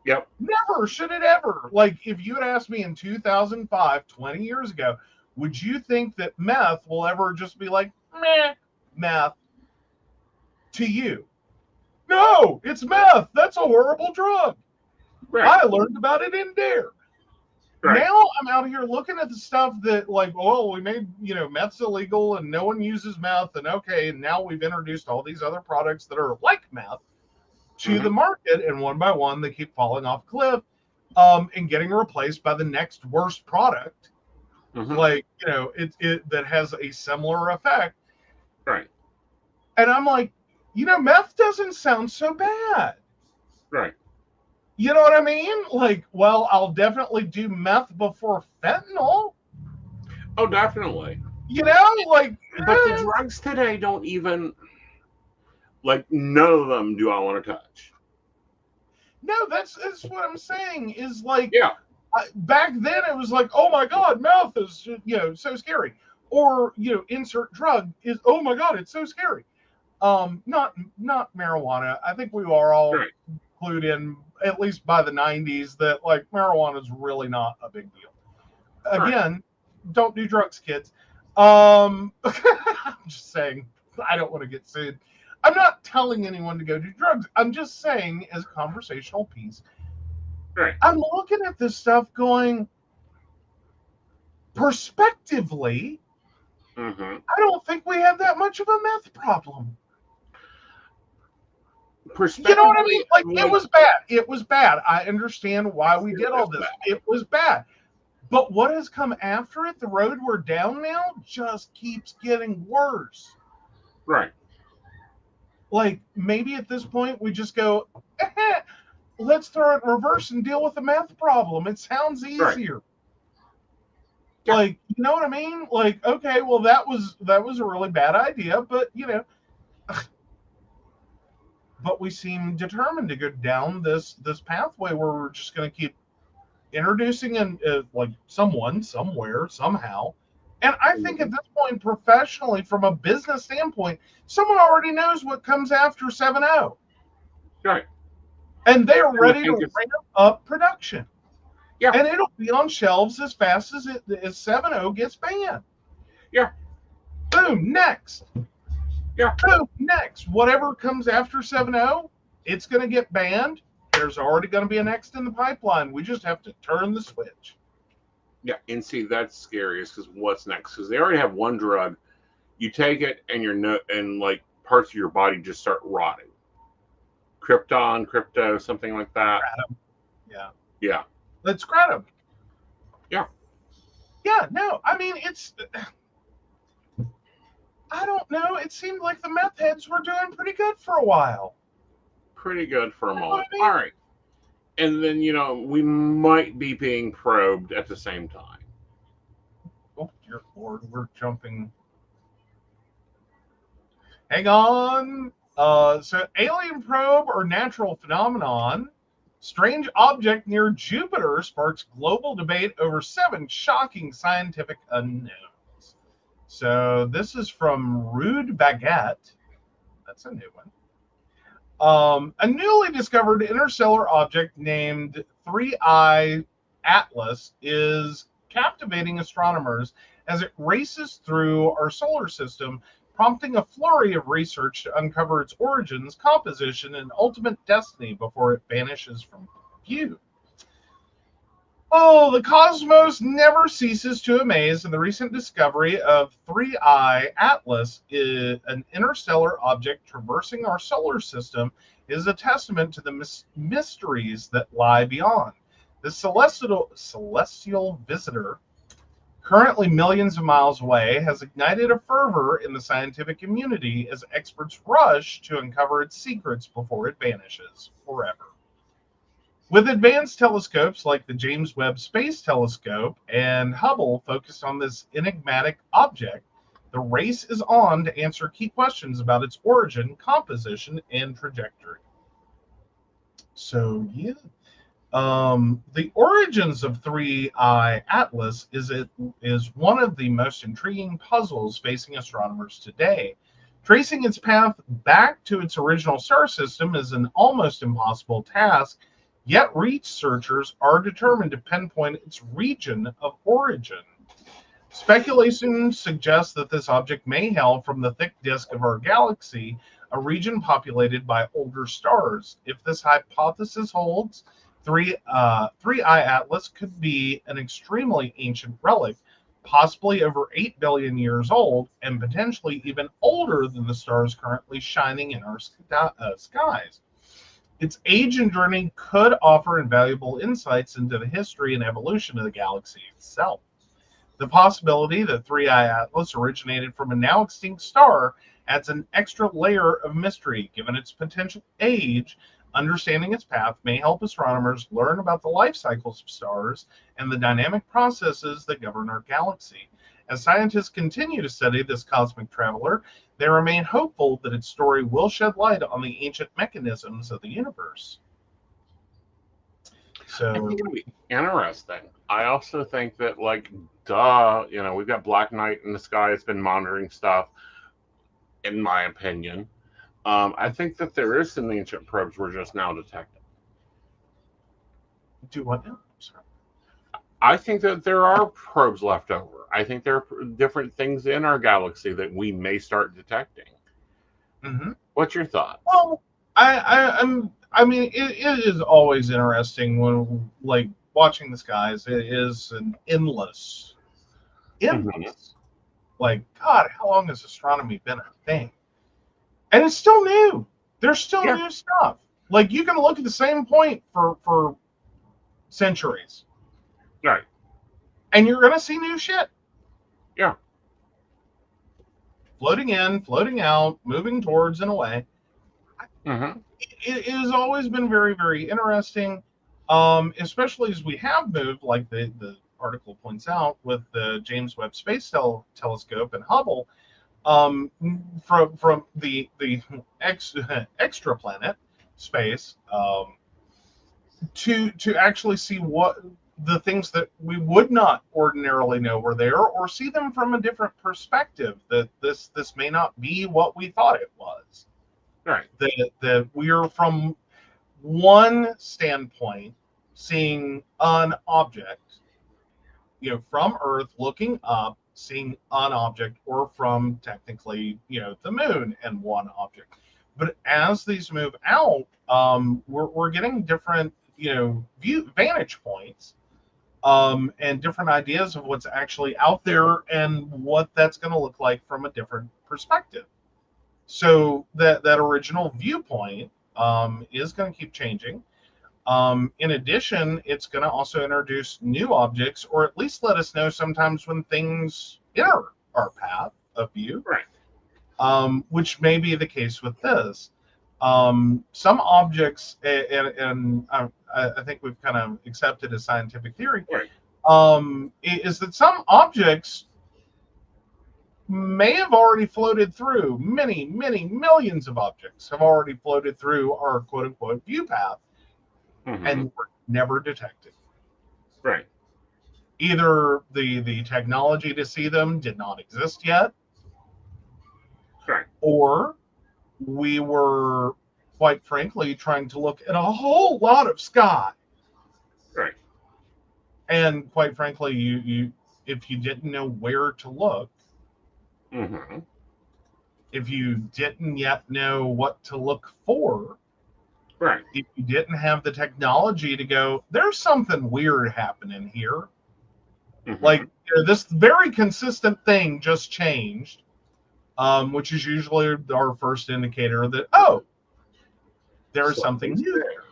Yep. Never should it ever. Like, if you had asked me in 2005, 20 years ago, would you think that meth will ever just be like, meh, meth to you? No, it's meth. That's a horrible drug. Right. I learned about it in Dare. Right. Now I'm out here looking at the stuff that, like, oh, we made, meth's illegal and no one uses meth. And okay, and now we've introduced all these other products that are like meth to the market. And one by one, they keep falling off cliff and getting replaced by the next worst product. Like, it that has a similar effect. Right. And I'm like, meth doesn't sound so bad. Right. You know what I mean? Like, well, I'll definitely do meth before fentanyl. Oh, definitely. Like, but the drugs today don't even, like, none of them do I want to touch. No, that's what I'm saying. Is like, yeah. Back then it was like, oh my God, meth is so scary, or insert drug is, oh my God, it's so scary. Not marijuana. I think we are all clued in, at least by the 90s, that like marijuana is really not a big deal. Again, don't do drugs, kids. I'm just saying, I don't want to get sued. I'm not telling anyone to go do drugs. I'm just saying, as a conversational piece, I'm looking at this stuff going, perspectively, I don't think we have that much of a meth problem. You know what I mean? Like, it was bad. It was bad. I understand why we did all this. It was bad. But what has come after it, the road we're down now, just keeps getting worse. Right. Like, maybe at this point we just go, let's throw it in reverse and deal with the meth problem. It sounds easier. Yeah. Like, you know what I mean? Like, okay, well, that was a really bad idea, but but we seem determined to go down this pathway where we're just going to keep introducing like someone somewhere somehow. And I think at this point, professionally, from a business standpoint, someone already knows what comes after 7.0. Right. And they are ready to ramp up production. Yeah. And it'll be on shelves as fast as 7.0 gets banned. Yeah. Boom, next. Yeah. Boom, next. Whatever comes after 7.0, it's going to get banned. There's already going to be a next in the pipeline. We just have to turn the switch. Yeah, and see, that's scary, is because what's next? Because they already have one drug. You take it, and and like parts of your body just start rotting. Crypto, something like that. Kratom. Yeah. Yeah. Let's kratom. Yeah. Yeah, no, I mean, I don't know. It seemed like the meth heads were doing pretty good for a while. Pretty good for a You know moment. what I mean? All right. And then, we might be being probed at the same time. Oh, dear Lord, we're jumping. Hang on. So alien probe or natural phenomenon. Strange object near Jupiter sparks global debate over 7 shocking scientific unknowns. So this is from Rude Baguette. That's a new one. A newly discovered interstellar object named 3I Atlas is captivating astronomers as it races through our solar system, prompting a flurry of research to uncover its origins, composition, and ultimate destiny before it vanishes from view. Oh, the cosmos never ceases to amaze, and the recent discovery of 3I Atlas, an interstellar object traversing our solar system, is a testament to the mysteries that lie beyond. The celestial visitor, currently millions of miles away, has ignited a fervor in the scientific community as experts rush to uncover its secrets before it vanishes forever. With advanced telescopes like the James Webb Space Telescope and Hubble focused on this enigmatic object, the race is on to answer key questions about its origin, composition, and trajectory. So, yeah. The origins of 3I Atlas is one of the most intriguing puzzles facing astronomers today. Tracing its path back to its original star system is an almost impossible task, yet researchers are determined to pinpoint its region of origin. Speculation suggests that this object may hail from the thick disk of our galaxy, a region populated by older stars. If this hypothesis holds, 3I Atlas could be an extremely ancient relic, possibly over 8 billion years old, and potentially even older than the stars currently shining in our skies. Its age and journey could offer invaluable insights into the history and evolution of the galaxy itself. The possibility that 3I Atlas originated from a now extinct star adds an extra layer of mystery. Given its potential age, understanding its path may help astronomers learn about the life cycles of stars and the dynamic processes that govern our galaxy. As scientists continue to study this cosmic traveler, they remain hopeful that its story will shed light on the ancient mechanisms of the universe. So I think it'll be interesting. I also think that, we've got Black Knight in the sky. It's been monitoring stuff, in my opinion. I think that there is some ancient probes we're just now detecting. Do what now? Sorry. I think that there are probes left over. I think there are different things in our galaxy that we may start detecting. Mm-hmm. What's your thought? Well, I mean, it is always interesting when, watching the skies. It is an endless. Mm-hmm. Like, God, how long has astronomy been a thing? And it's still new. There's still new stuff. Like, you can look at the same point for centuries. Right. And you're going to see new shit. Yeah. Floating in, floating out, moving towards and away. Mm-hmm. It has always been very, very interesting, especially as we have moved, like the article points out, with the James Webb Space Telescope and Hubble, from the extraplanet space to actually see what the things that we would not ordinarily know were there, or see them from a different perspective, that this may not be what we thought it was. Right. That we are from one standpoint seeing an object, from Earth looking up, seeing an object, or from technically, the moon and one object. But as these move out, we're getting different, vantage points, and different ideas of what's actually out there and what that's going to look like from a different perspective. So that original viewpoint is going to keep changing. In addition, it's going to also introduce new objects, or at least let us know sometimes when things enter our path of view. Right. Which may be the case with this. Some objects, and I think we've kind of accepted as scientific theory, Right. is that some objects may have already floated through, many millions of objects have already floated through our quote unquote view path, and were never detected. Right. Either the technology to see them did not exist yet, Right. or we were, quite frankly, trying to look at a whole lot of sky. Right. And quite frankly, you if you didn't know where to look, if you didn't yet know what to look for, right, if you didn't have the technology to go, there's something weird happening here. Like, this very consistent thing just changed, which is usually our first indicator that, there is something new there.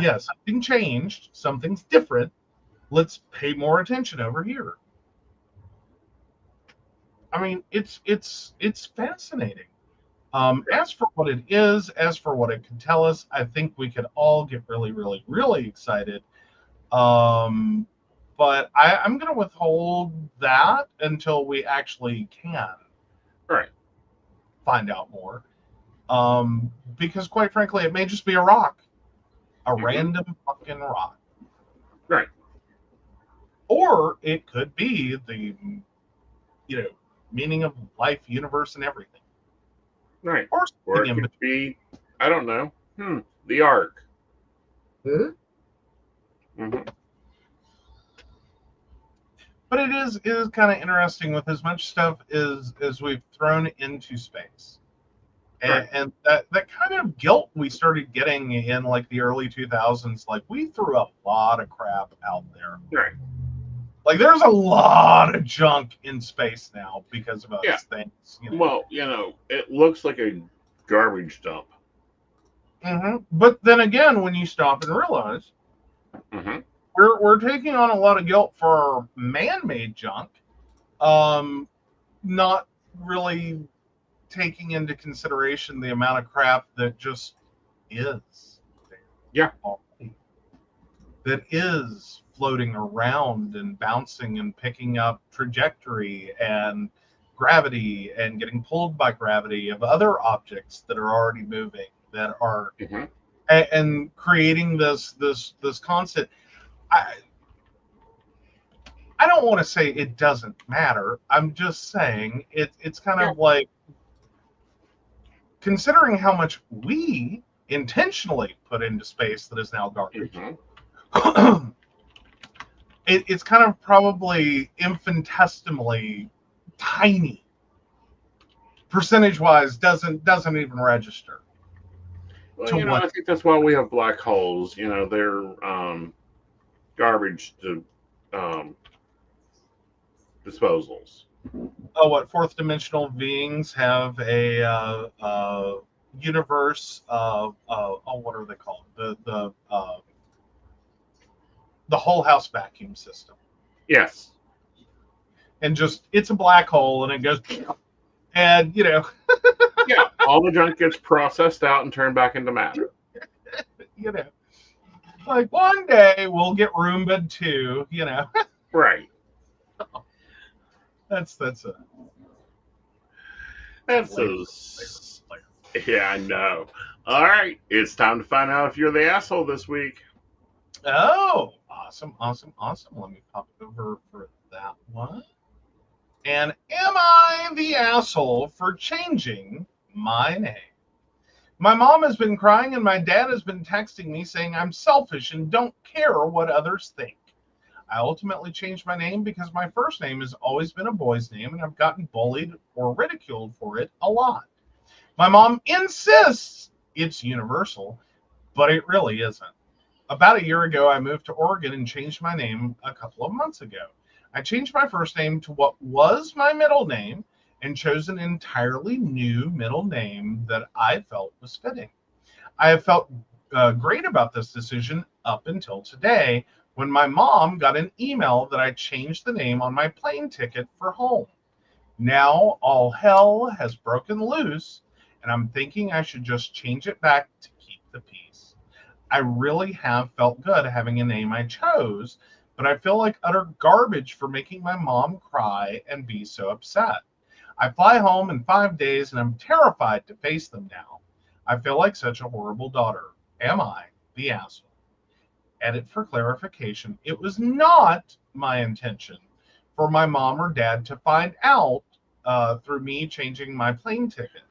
Yeah, something changed, something's different. Let's pay more attention over here. I mean, it's fascinating. As for what it is, as for what it can tell us, I think we could all get really, really, really excited. But I'm going to withhold that until we actually can find out more. Because quite frankly, it may just be a rock, a random fucking rock. Right. Or it could be the, meaning of life, universe, and everything. Right. Or it could be, I don't know, the Ark. But it is kind of interesting with as much stuff as we've thrown into space. And that kind of guilt we started getting in like the early 2000s, like we threw a lot of crap out there. Right. Like there's a lot of junk in space now because of those things. Well, it looks like a garbage dump. But then again, when you stop and realize we're taking on a lot of guilt for man-made junk, not really taking into consideration the amount of crap that just is there. Yeah. That is floating around and bouncing and picking up trajectory and gravity and getting pulled by gravity of other objects that are already moving, that are and creating this constant. I don't want to say it doesn't matter. I'm just saying it's kind of like, considering how much we intentionally put into space that is now garbage, it's kind of probably infinitesimally tiny. Percentage-wise, doesn't even register. Well, I think that's why we have black holes. They're garbage to disposals. Oh, what fourth dimensional beings have a universe of what are they called? The whole house vacuum system. Yes. And just it's a black hole, and it goes, and all the junk gets processed out and turned back into matter. Like one day we'll get Roomba too. Right. That's yeah, I know. All right, it's time to find out if you're the asshole this week. Oh, awesome, awesome, awesome. Let me pop over for that one. And am I the asshole for changing my name? My mom has been crying and my dad has been texting me saying I'm selfish and don't care what others think. I ultimately changed my name because my first name has always been a boy's name and I've gotten bullied or ridiculed for it a lot. My mom insists it's universal, but it really isn't. About a year ago, I moved to Oregon and changed my name a couple of months ago. I changed my first name to what was my middle name and chose an entirely new middle name that I felt was fitting. I have felt great about this decision up until today when my mom got an email that I changed the name on my plane ticket for home. Now all hell has broken loose, and I'm thinking I should just change it back to keep the peace. I really have felt good having a name I chose, but I feel like utter garbage for making my mom cry and be so upset. I fly home in 5 days and I'm terrified to face them now. I feel like such a horrible daughter. Am I the asshole? Edit for clarification. It was not my intention for my mom or dad to find out through me changing my plane ticket.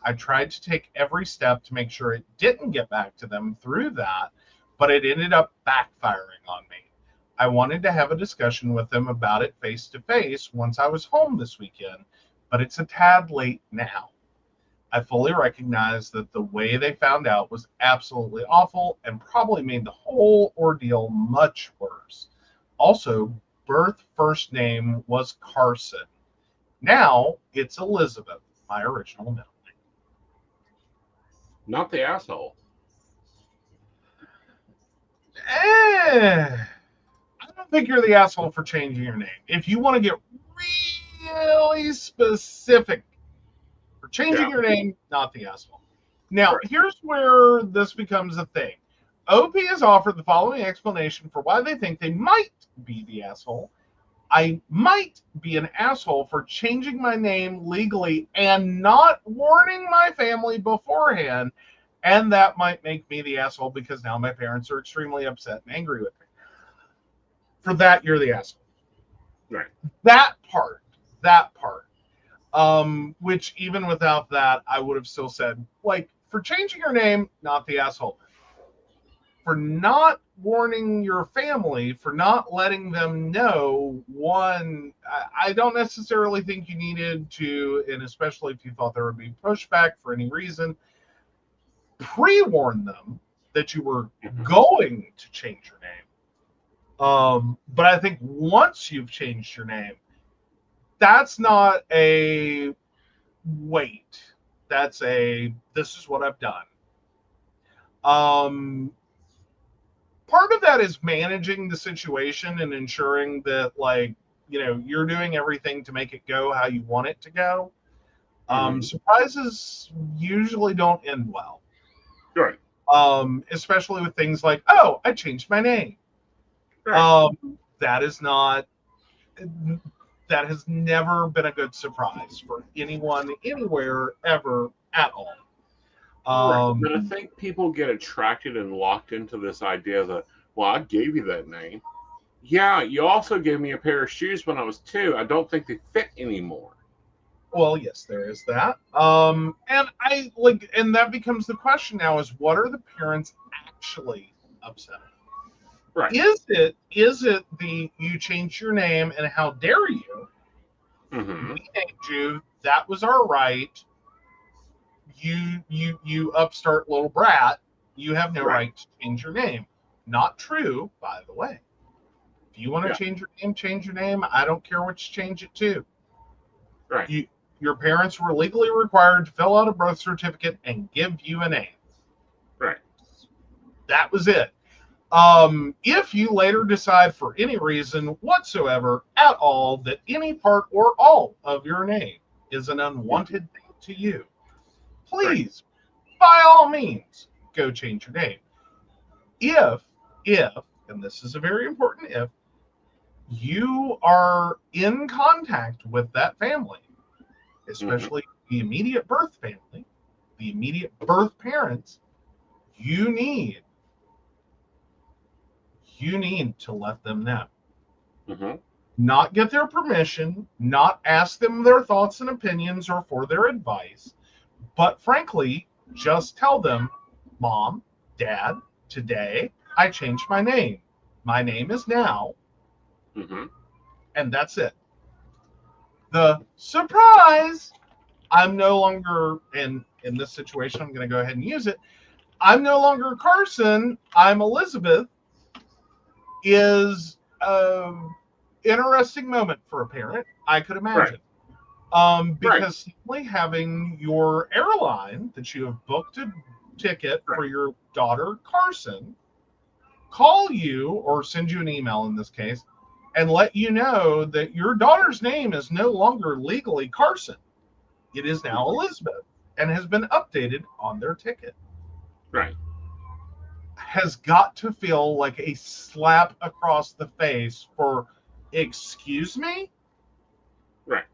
I tried to take every step to make sure it didn't get back to them through that, but it ended up backfiring on me. I wanted to have a discussion with them about it face to face once I was home this weekend, but it's a tad late now. I fully recognize that the way they found out was absolutely awful and probably made the whole ordeal much worse. Also, birth first name was Carson. Now it's Elizabeth, my original middle name. Not the asshole. I don't think you're the asshole for changing your name. If you want to get really specific for changing your name, not the asshole. Now, Right. here's where this becomes a thing. OP has offered the following explanation for why they think they might be the asshole. I might be an asshole for changing my name legally and not warning my family beforehand, and that might make me the asshole because now my parents are extremely upset and angry with me. For that, you're the asshole. Right. That part. Which even without that, I would have still said, like, for changing your name, not the asshole. For not warning your family, for not letting them know, one, I don't necessarily think you needed to, and especially if you thought there would be pushback for any reason, pre-warn them that you were going to change your name. But I think once you've changed your name, that's not a wait. That's a this is what I've done. Part of that is managing the situation and ensuring that, like, you're doing everything to make it go how you want it to go. Surprises usually don't end well. Right. Especially with things like, oh, I changed my name. Right. That has never been a good surprise for anyone, anywhere, ever, at all. Right. But I think people get attracted and locked into this idea that, well, I gave you that name. Yeah, you also gave me a pair of shoes when I was 2. I don't think they fit anymore. Well, yes, there is that. And that becomes the question now: is what are the parents actually upset about? Right. Is it the you changed your name and how dare you? We named you. That was our right. You upstart little brat. You have no right to change your name. Not true, by the way. If you want to change your name, change your name. I don't care what you change it to. Right. Your parents were legally required to fill out a birth certificate and give you a name. Right. That was it. If you later decide for any reason whatsoever at all that any part or all of your name is an unwanted thing to you, please, by all means, go change your name. If, and this is a very important if, you are in contact with that family, especially the immediate birth family, the immediate birth parents, you need you need to let them know. Mm-hmm. Not get their permission, not ask them their thoughts and opinions or for their advice, but frankly, just tell them, Mom, Dad, today I changed my name. My name is now, Mm-hmm. and that's it. The surprise, I'm no longer in this situation, I'm going to go ahead and use it. I'm no longer Carson, I'm Elizabeth, is interesting moment for a parent, I could imagine. Because simply having your airline that you have booked a ticket for your daughter Carson call you or send you an email in this case and let you know that your daughter's name is no longer legally Carson. It is now Elizabeth and has been updated on their ticket. Right. Has got to feel like a slap across the face for, excuse me? Right.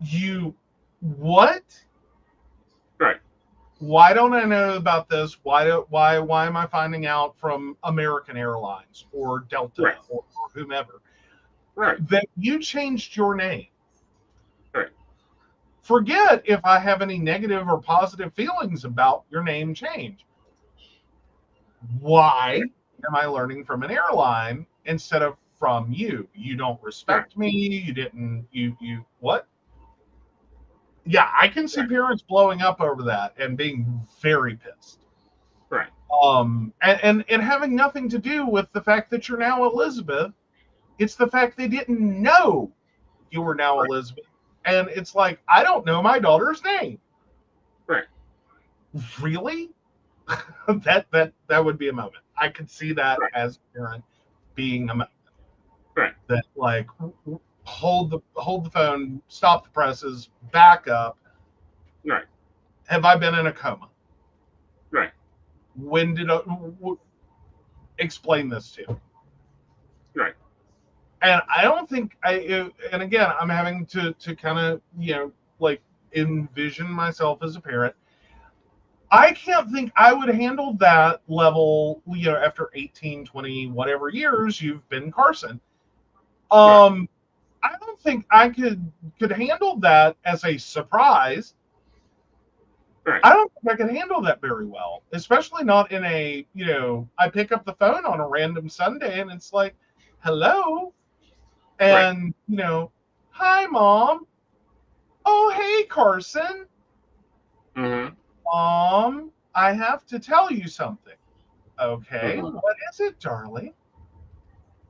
You, what? Right. Why don't I know about this? Why am I finding out from American Airlines or Delta or whomever? Right. That you changed your name. Right. Forget if I have any negative or positive feelings about your name change. Why am I learning from an airline instead of from you? You don't respect me. You didn't, you, what? Yeah, I can see parents blowing up over that and being very pissed. Right. And having nothing to do with the fact that you're now Elizabeth. It's the fact they didn't know you were now Elizabeth. And it's like, I don't know my daughter's name. Right. Really? that would be a moment. I could see that as a parent being a moment. Right. That like hold the phone, stop the presses, back up. Right. Have I been in a coma? Right. When did explain this to me? Right. And I don't think and again, I'm having to kind of, like envision myself as a parent. I can't think I would handle that level, after 18, 20, whatever years you've been Carson. I don't think I could handle that as a surprise. Right. I don't think I could handle that very well, especially not in a, I pick up the phone on a random Sunday and it's like, hello. And, hi, Mom. Oh, hey, Carson. Mm-hmm. Mom, I have to tell you something. Okay, Mm-hmm. what is it, darling?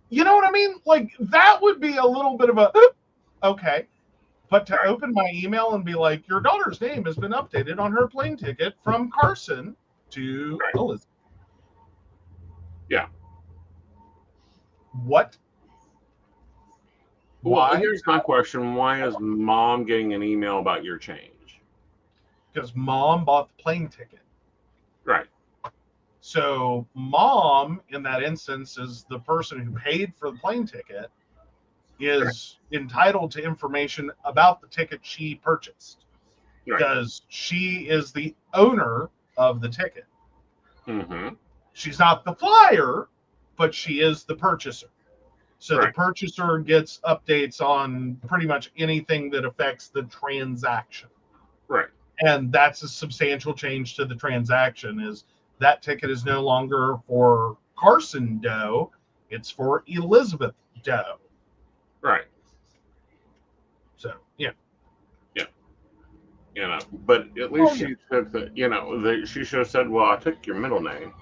You know what I mean? Like, that would be a little bit of a, okay. But to open my email and be like, your daughter's name has been updated on her plane ticket from Carson to Elizabeth. Yeah. What? Well, Why? here's my question. Why is Mom getting an email about your change? Because Mom bought the plane ticket. Right. So Mom, in that instance, is the person who paid for the plane ticket, is entitled to information about the ticket she purchased. Because she is the owner of the ticket. Mm-hmm. She's not the flyer, but she is the purchaser. So the purchaser gets updates on pretty much anything that affects the transaction. Right. And that's a substantial change to the transaction, is that ticket is no longer for Carson Doe, it's for Elizabeth Doe. Right. So, yeah. Yeah. But at least she took she should have said, well, I took your middle name.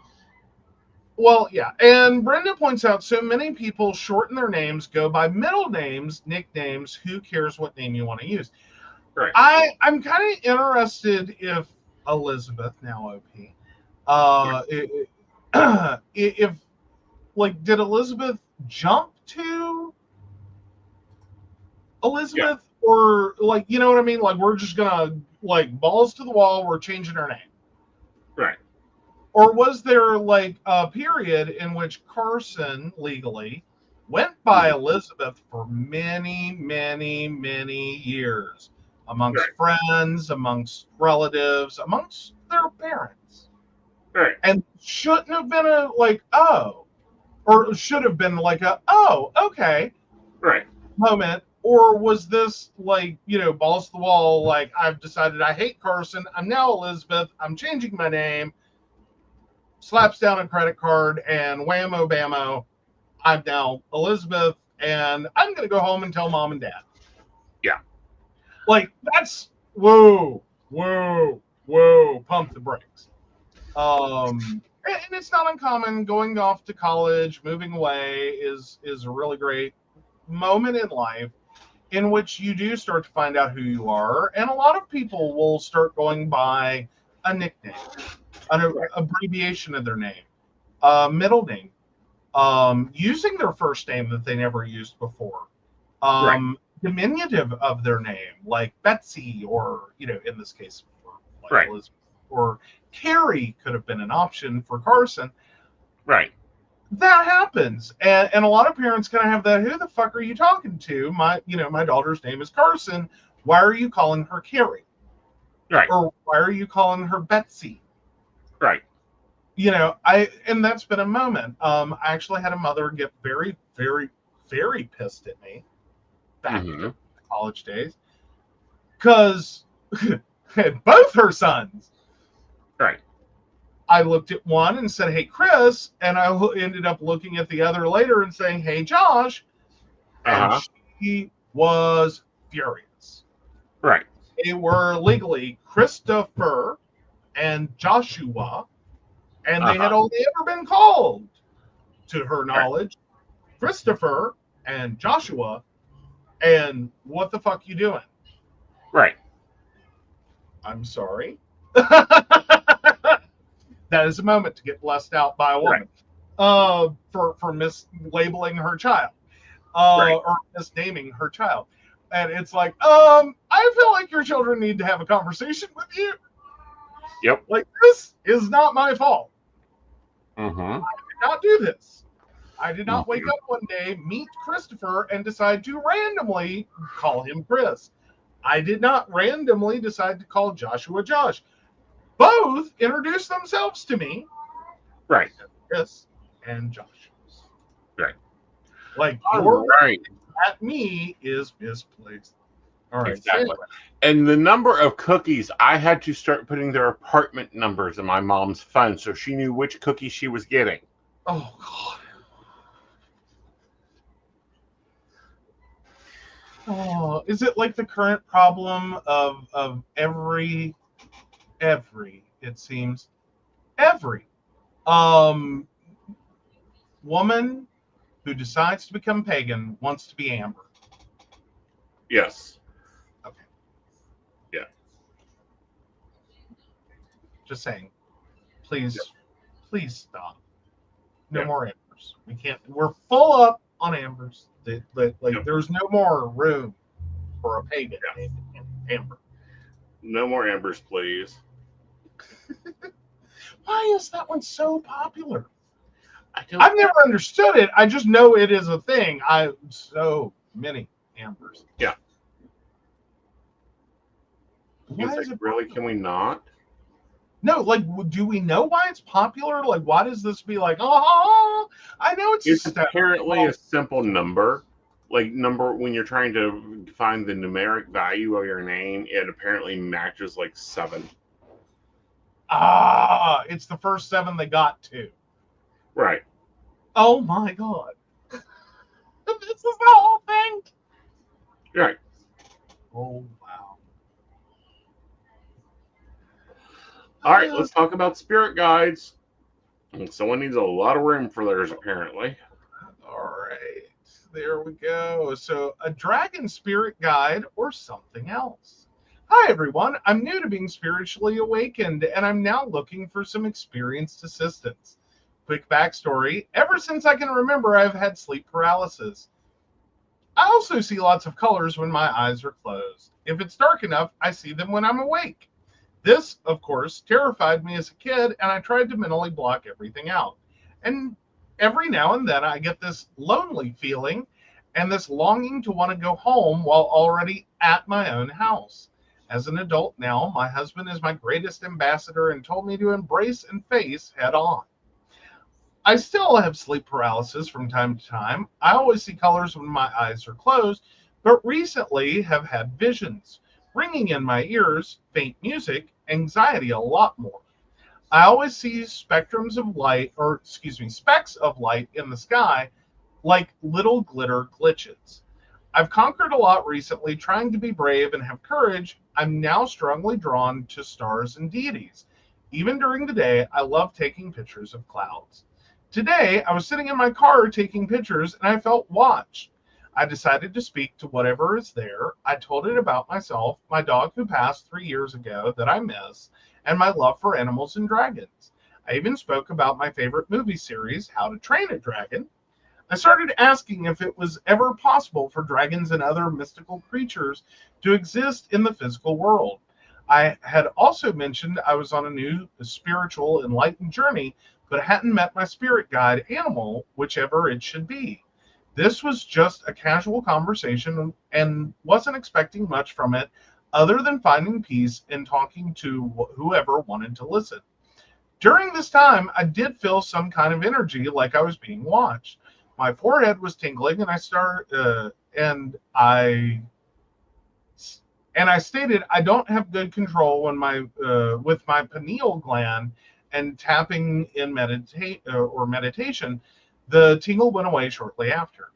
Well, yeah. And Brenda points out, so many people shorten their names, go by middle names, nicknames. Who cares what name you want to use? Right. I'm kind of interested if Elizabeth, now OP, if like, did Elizabeth jump to Elizabeth? Yeah. Or like, you know what I mean? Like, we're just gonna, like, balls to the wall, we're changing her name. Right. Or was there like a period in which Carson legally went by Elizabeth for many, many, many years amongst friends, amongst relatives, amongst their parents? Right. And shouldn't have been a, like, oh, or should have been like a, oh, okay Right. moment? Or was this like, balls to the wall, like, I've decided I hate Carson, I'm now Elizabeth, I'm changing my name, slaps down a credit card, and whammo bammo, I'm now Elizabeth, and I'm going to go home and tell mom and dad. Yeah. Like, that's, whoa, pump the brakes. And it's not uncommon. Going off to college, moving away is a really great moment in life in which you do start to find out who you are. And a lot of people will start going by a nickname, an abbreviation of their name, a middle name, using their first name that they never used before, diminutive of their name, like Betsy, or, in this case, like Elizabeth, or Carrie could have been an option for Carson. Right. That happens, and a lot of parents kind of have that. Who the fuck are you talking to? My daughter's name is Carson. Why are you calling her Carrie? Right. Or why are you calling her Betsy? Right. And that's been a moment. I actually had a mother get very, very, very pissed at me back in the college days because both her sons. Right. I looked at one and said, "Hey, Chris," and I ended up looking at the other later and saying, "Hey, Josh," and she was furious. Right. They were legally Christopher and Joshua, and they had only ever been called, to her knowledge, Christopher and Joshua. And what the fuck you doing? Right. I'm sorry. That is a moment to get blessed out by a woman for mislabeling her child or misnaming her child. And it's like, I feel like your children need to have a conversation with you. Yep. Like, this is not my fault. I did not do this. I did not wake up one day, meet Christopher, and decide to randomly call him Chris. I did not randomly decide to call Joshua Josh. Both introduced themselves to me. Right. Chris and Josh. Right. Like, your at me is misplaced. All right. Exactly. And the number of cookies, I had to start putting their apartment numbers in my mom's phone so she knew which cookie she was getting. Oh, God. Oh, is it like the current problem of every, it seems, every woman who decides to become pagan wants to be Amber? Yes. Okay. Yeah. Just saying. Please stop. No more Ambers. We can't. We're full up on Ambers. There's no more room for a pagan named Amber. No more Ambers, please. Why is that one so popular? I've never understood it. I just know it is a thing. So many Ambers. Yeah. Why is it really? Can we not? No, like, do we know why it's popular? Like, why does this be like, oh, I know it's apparently a simple number. Like, when you're trying to find the numeric value of your name, it apparently matches like 7. It's the first 7 they got to. Right. Oh my God. This is the whole thing. Right. Oh, wow. All right, let's talk about spirit guides. Someone needs a lot of room for theirs, apparently. All right, there we go. So, a dragon spirit guide or something else. Hi, everyone. I'm new to being spiritually awakened, and I'm now looking for some experienced assistance. Quick backstory. Ever since I can remember, I've had sleep paralysis. I also see lots of colors when my eyes are closed. If it's dark enough, I see them when I'm awake. This, of course, terrified me as a kid, and I tried to mentally block everything out. And every now and then I get this lonely feeling and this longing to want to go home while already at my own house. As an adult now, my husband is my greatest ambassador and told me to embrace and face head on. I still have sleep paralysis from time to time. I always see colors when my eyes are closed, but recently have had visions, ringing in my ears, faint music, anxiety a lot more. I always see spectrums of light, or excuse me, specks of light in the sky, like little glitter glitches. I've conquered a lot recently, trying to be brave and have courage. I'm now strongly drawn to stars and deities. Even during the day, I love taking pictures of clouds. Today, I was sitting in my car taking pictures and I felt watched. I decided to speak to whatever is there. I told it about myself, my dog who passed 3 years ago that I miss, and my love for animals and dragons. I even spoke about my favorite movie series, How to Train a Dragon. I started asking if it was ever possible for dragons and other mystical creatures to exist in the physical world. I had also mentioned I was on a new spiritual enlightened journey, but hadn't met my spirit guide animal, whichever it should be. This was just a casual conversation and wasn't expecting much from it other than finding peace and talking to whoever wanted to listen. During this time, I did feel some kind of energy like I was being watched. My forehead was tingling, and I stated I don't have good control when with my pineal gland and tapping in meditation. The tingle went away shortly after.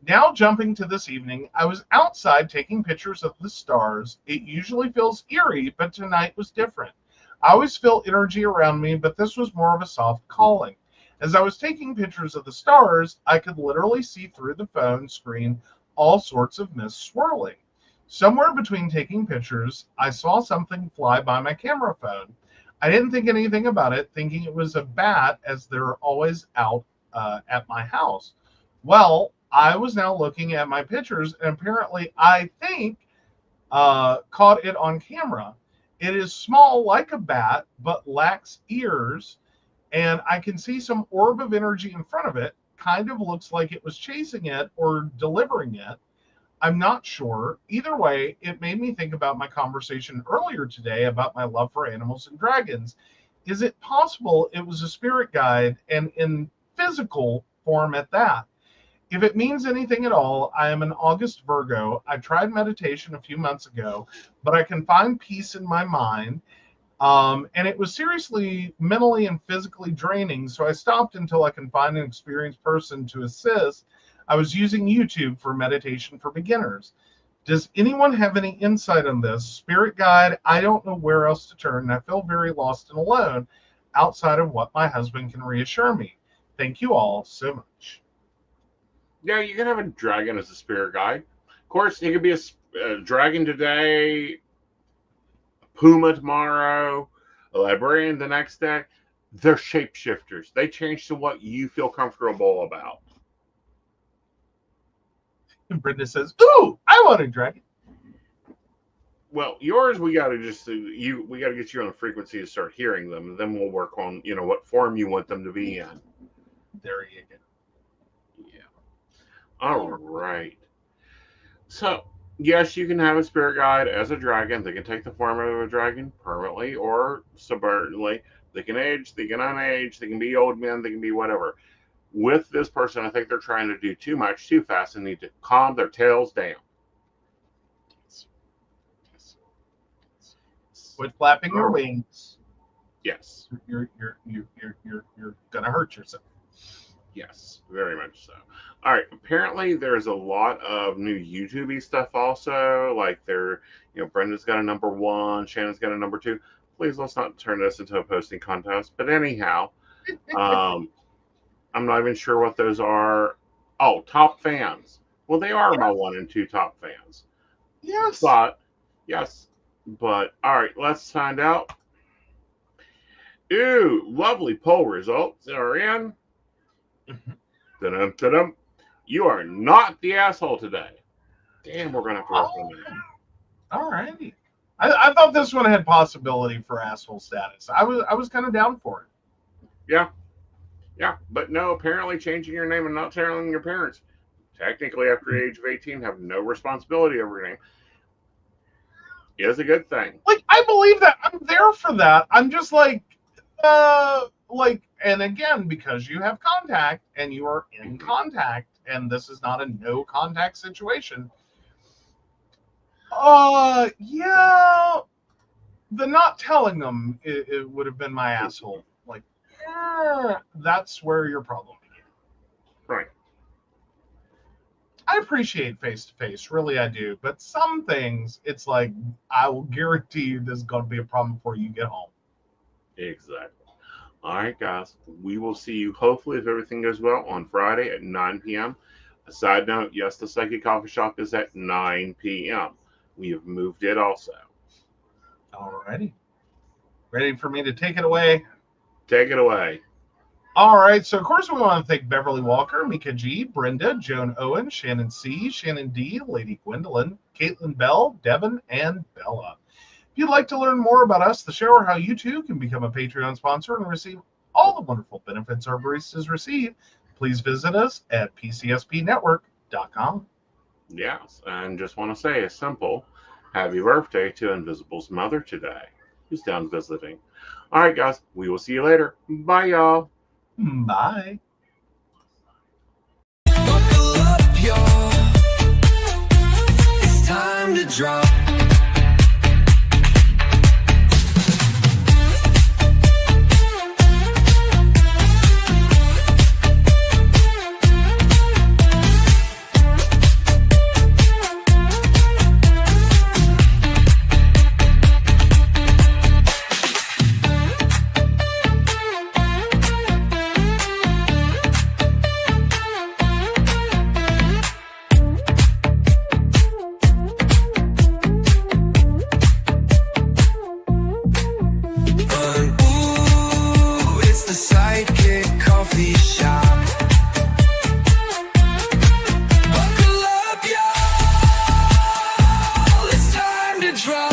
Now jumping to this evening, I was outside taking pictures of the stars. It usually feels eerie, but tonight was different. I always feel energy around me, but this was more of a soft calling. As I was taking pictures of the stars, I could literally see through the phone screen all sorts of mist swirling. Somewhere between taking pictures, I saw something fly by my camera phone. I didn't think anything about it, thinking it was a bat, as they're always out at my house. Well, I was now looking at my pictures, and apparently I think caught it on camera. It is small like a bat, but lacks ears, and I can see some orb of energy in front of it. Kind of looks like it was chasing it or delivering it. I'm not sure. Either way, it made me think about my conversation earlier today about my love for animals and dragons. Is it possible it was a spirit guide, and in physical form at that? If it means anything at all, I am an August Virgo. I tried meditation a few months ago, but I can find peace in my mind. And it was seriously mentally and physically draining, so I stopped until I can find an experienced person to assist. I was using YouTube for meditation for beginners. Does anyone have any insight on this? Spirit guide, I don't know where else to turn, and I feel very lost and alone outside of what my husband can reassure me. Thank you all so much. Yeah, you can have a dragon as a spirit guide. Of course, it could be a dragon today, a puma tomorrow, a librarian the next day. They're shapeshifters. They change to what you feel comfortable about. And Brenda says, "Ooh, I want a dragon." Well, yours, we got to get you on a frequency to start hearing them, and then we'll work on, what form you want them to be in. There you go. Yeah. All right. So, yes, you can have a spirit guide as a dragon. They can take the form of a dragon permanently or subvertently. They can age, they can unage, they can be old men, they can be whatever. With this person, I think they're trying to do too much too fast and need to calm their tails down. Quit flapping your wings. Yes. You're gonna hurt yourself. Yes, very much so. All right. Apparently, there's a lot of new YouTube-y stuff also. Like Brenda's got a #1, Shannon's got a #2. Please, let's not turn this into a posting contest. But anyhow, I'm not even sure what those are. Oh, top fans. Well, they are my 1 and 2 top fans. Yes. But all right, let's find out. Ooh, lovely poll results are in. Dun-dun-dun-dun. You are not the asshole today. Damn, we're gonna have to work on that. All righty. I thought this one had possibility for asshole status. I was kind of down for it. Yeah, but no, apparently changing your name and not telling your parents, technically after the age of 18, have no responsibility over your name, is a good thing. Like, I believe that. I'm there for that. I'm just like And again, because you have contact and you are in contact, and this is not a no contact situation. Yeah, the not telling them it would have been my asshole. Like, that's where your problem began. Right. I appreciate face to face, really I do. But some things, it's like, I will guarantee you this is going to be a problem before you get home. Exactly. All right, guys. We will see you, hopefully, if everything goes well, on Friday at 9 p.m. A side note, yes, the Psychic Coffee Shop is at 9 p.m. We have moved it also. Alrighty. Ready for me to take it away? Take it away. All right. So, of course, we want to thank Beverly Walker, Mika G, Brenda, Joan Owen, Shannon C, Shannon D, Lady Gwendolyn, Caitlin Bell, Devin, and Bella. If you'd like to learn more about us, the show, or how you too can become a Patreon sponsor and receive all the wonderful benefits our baristas receive, please visit us at pcspnetwork.com. Yes, and just want to say a simple happy birthday to Invisible's mother today, who's down visiting. All right, guys, we will see you later. Bye, y'all. Bye. Buckle up, y'all. It's time to drop. Coffee shop. Buckle up, y'all. It's time to drop.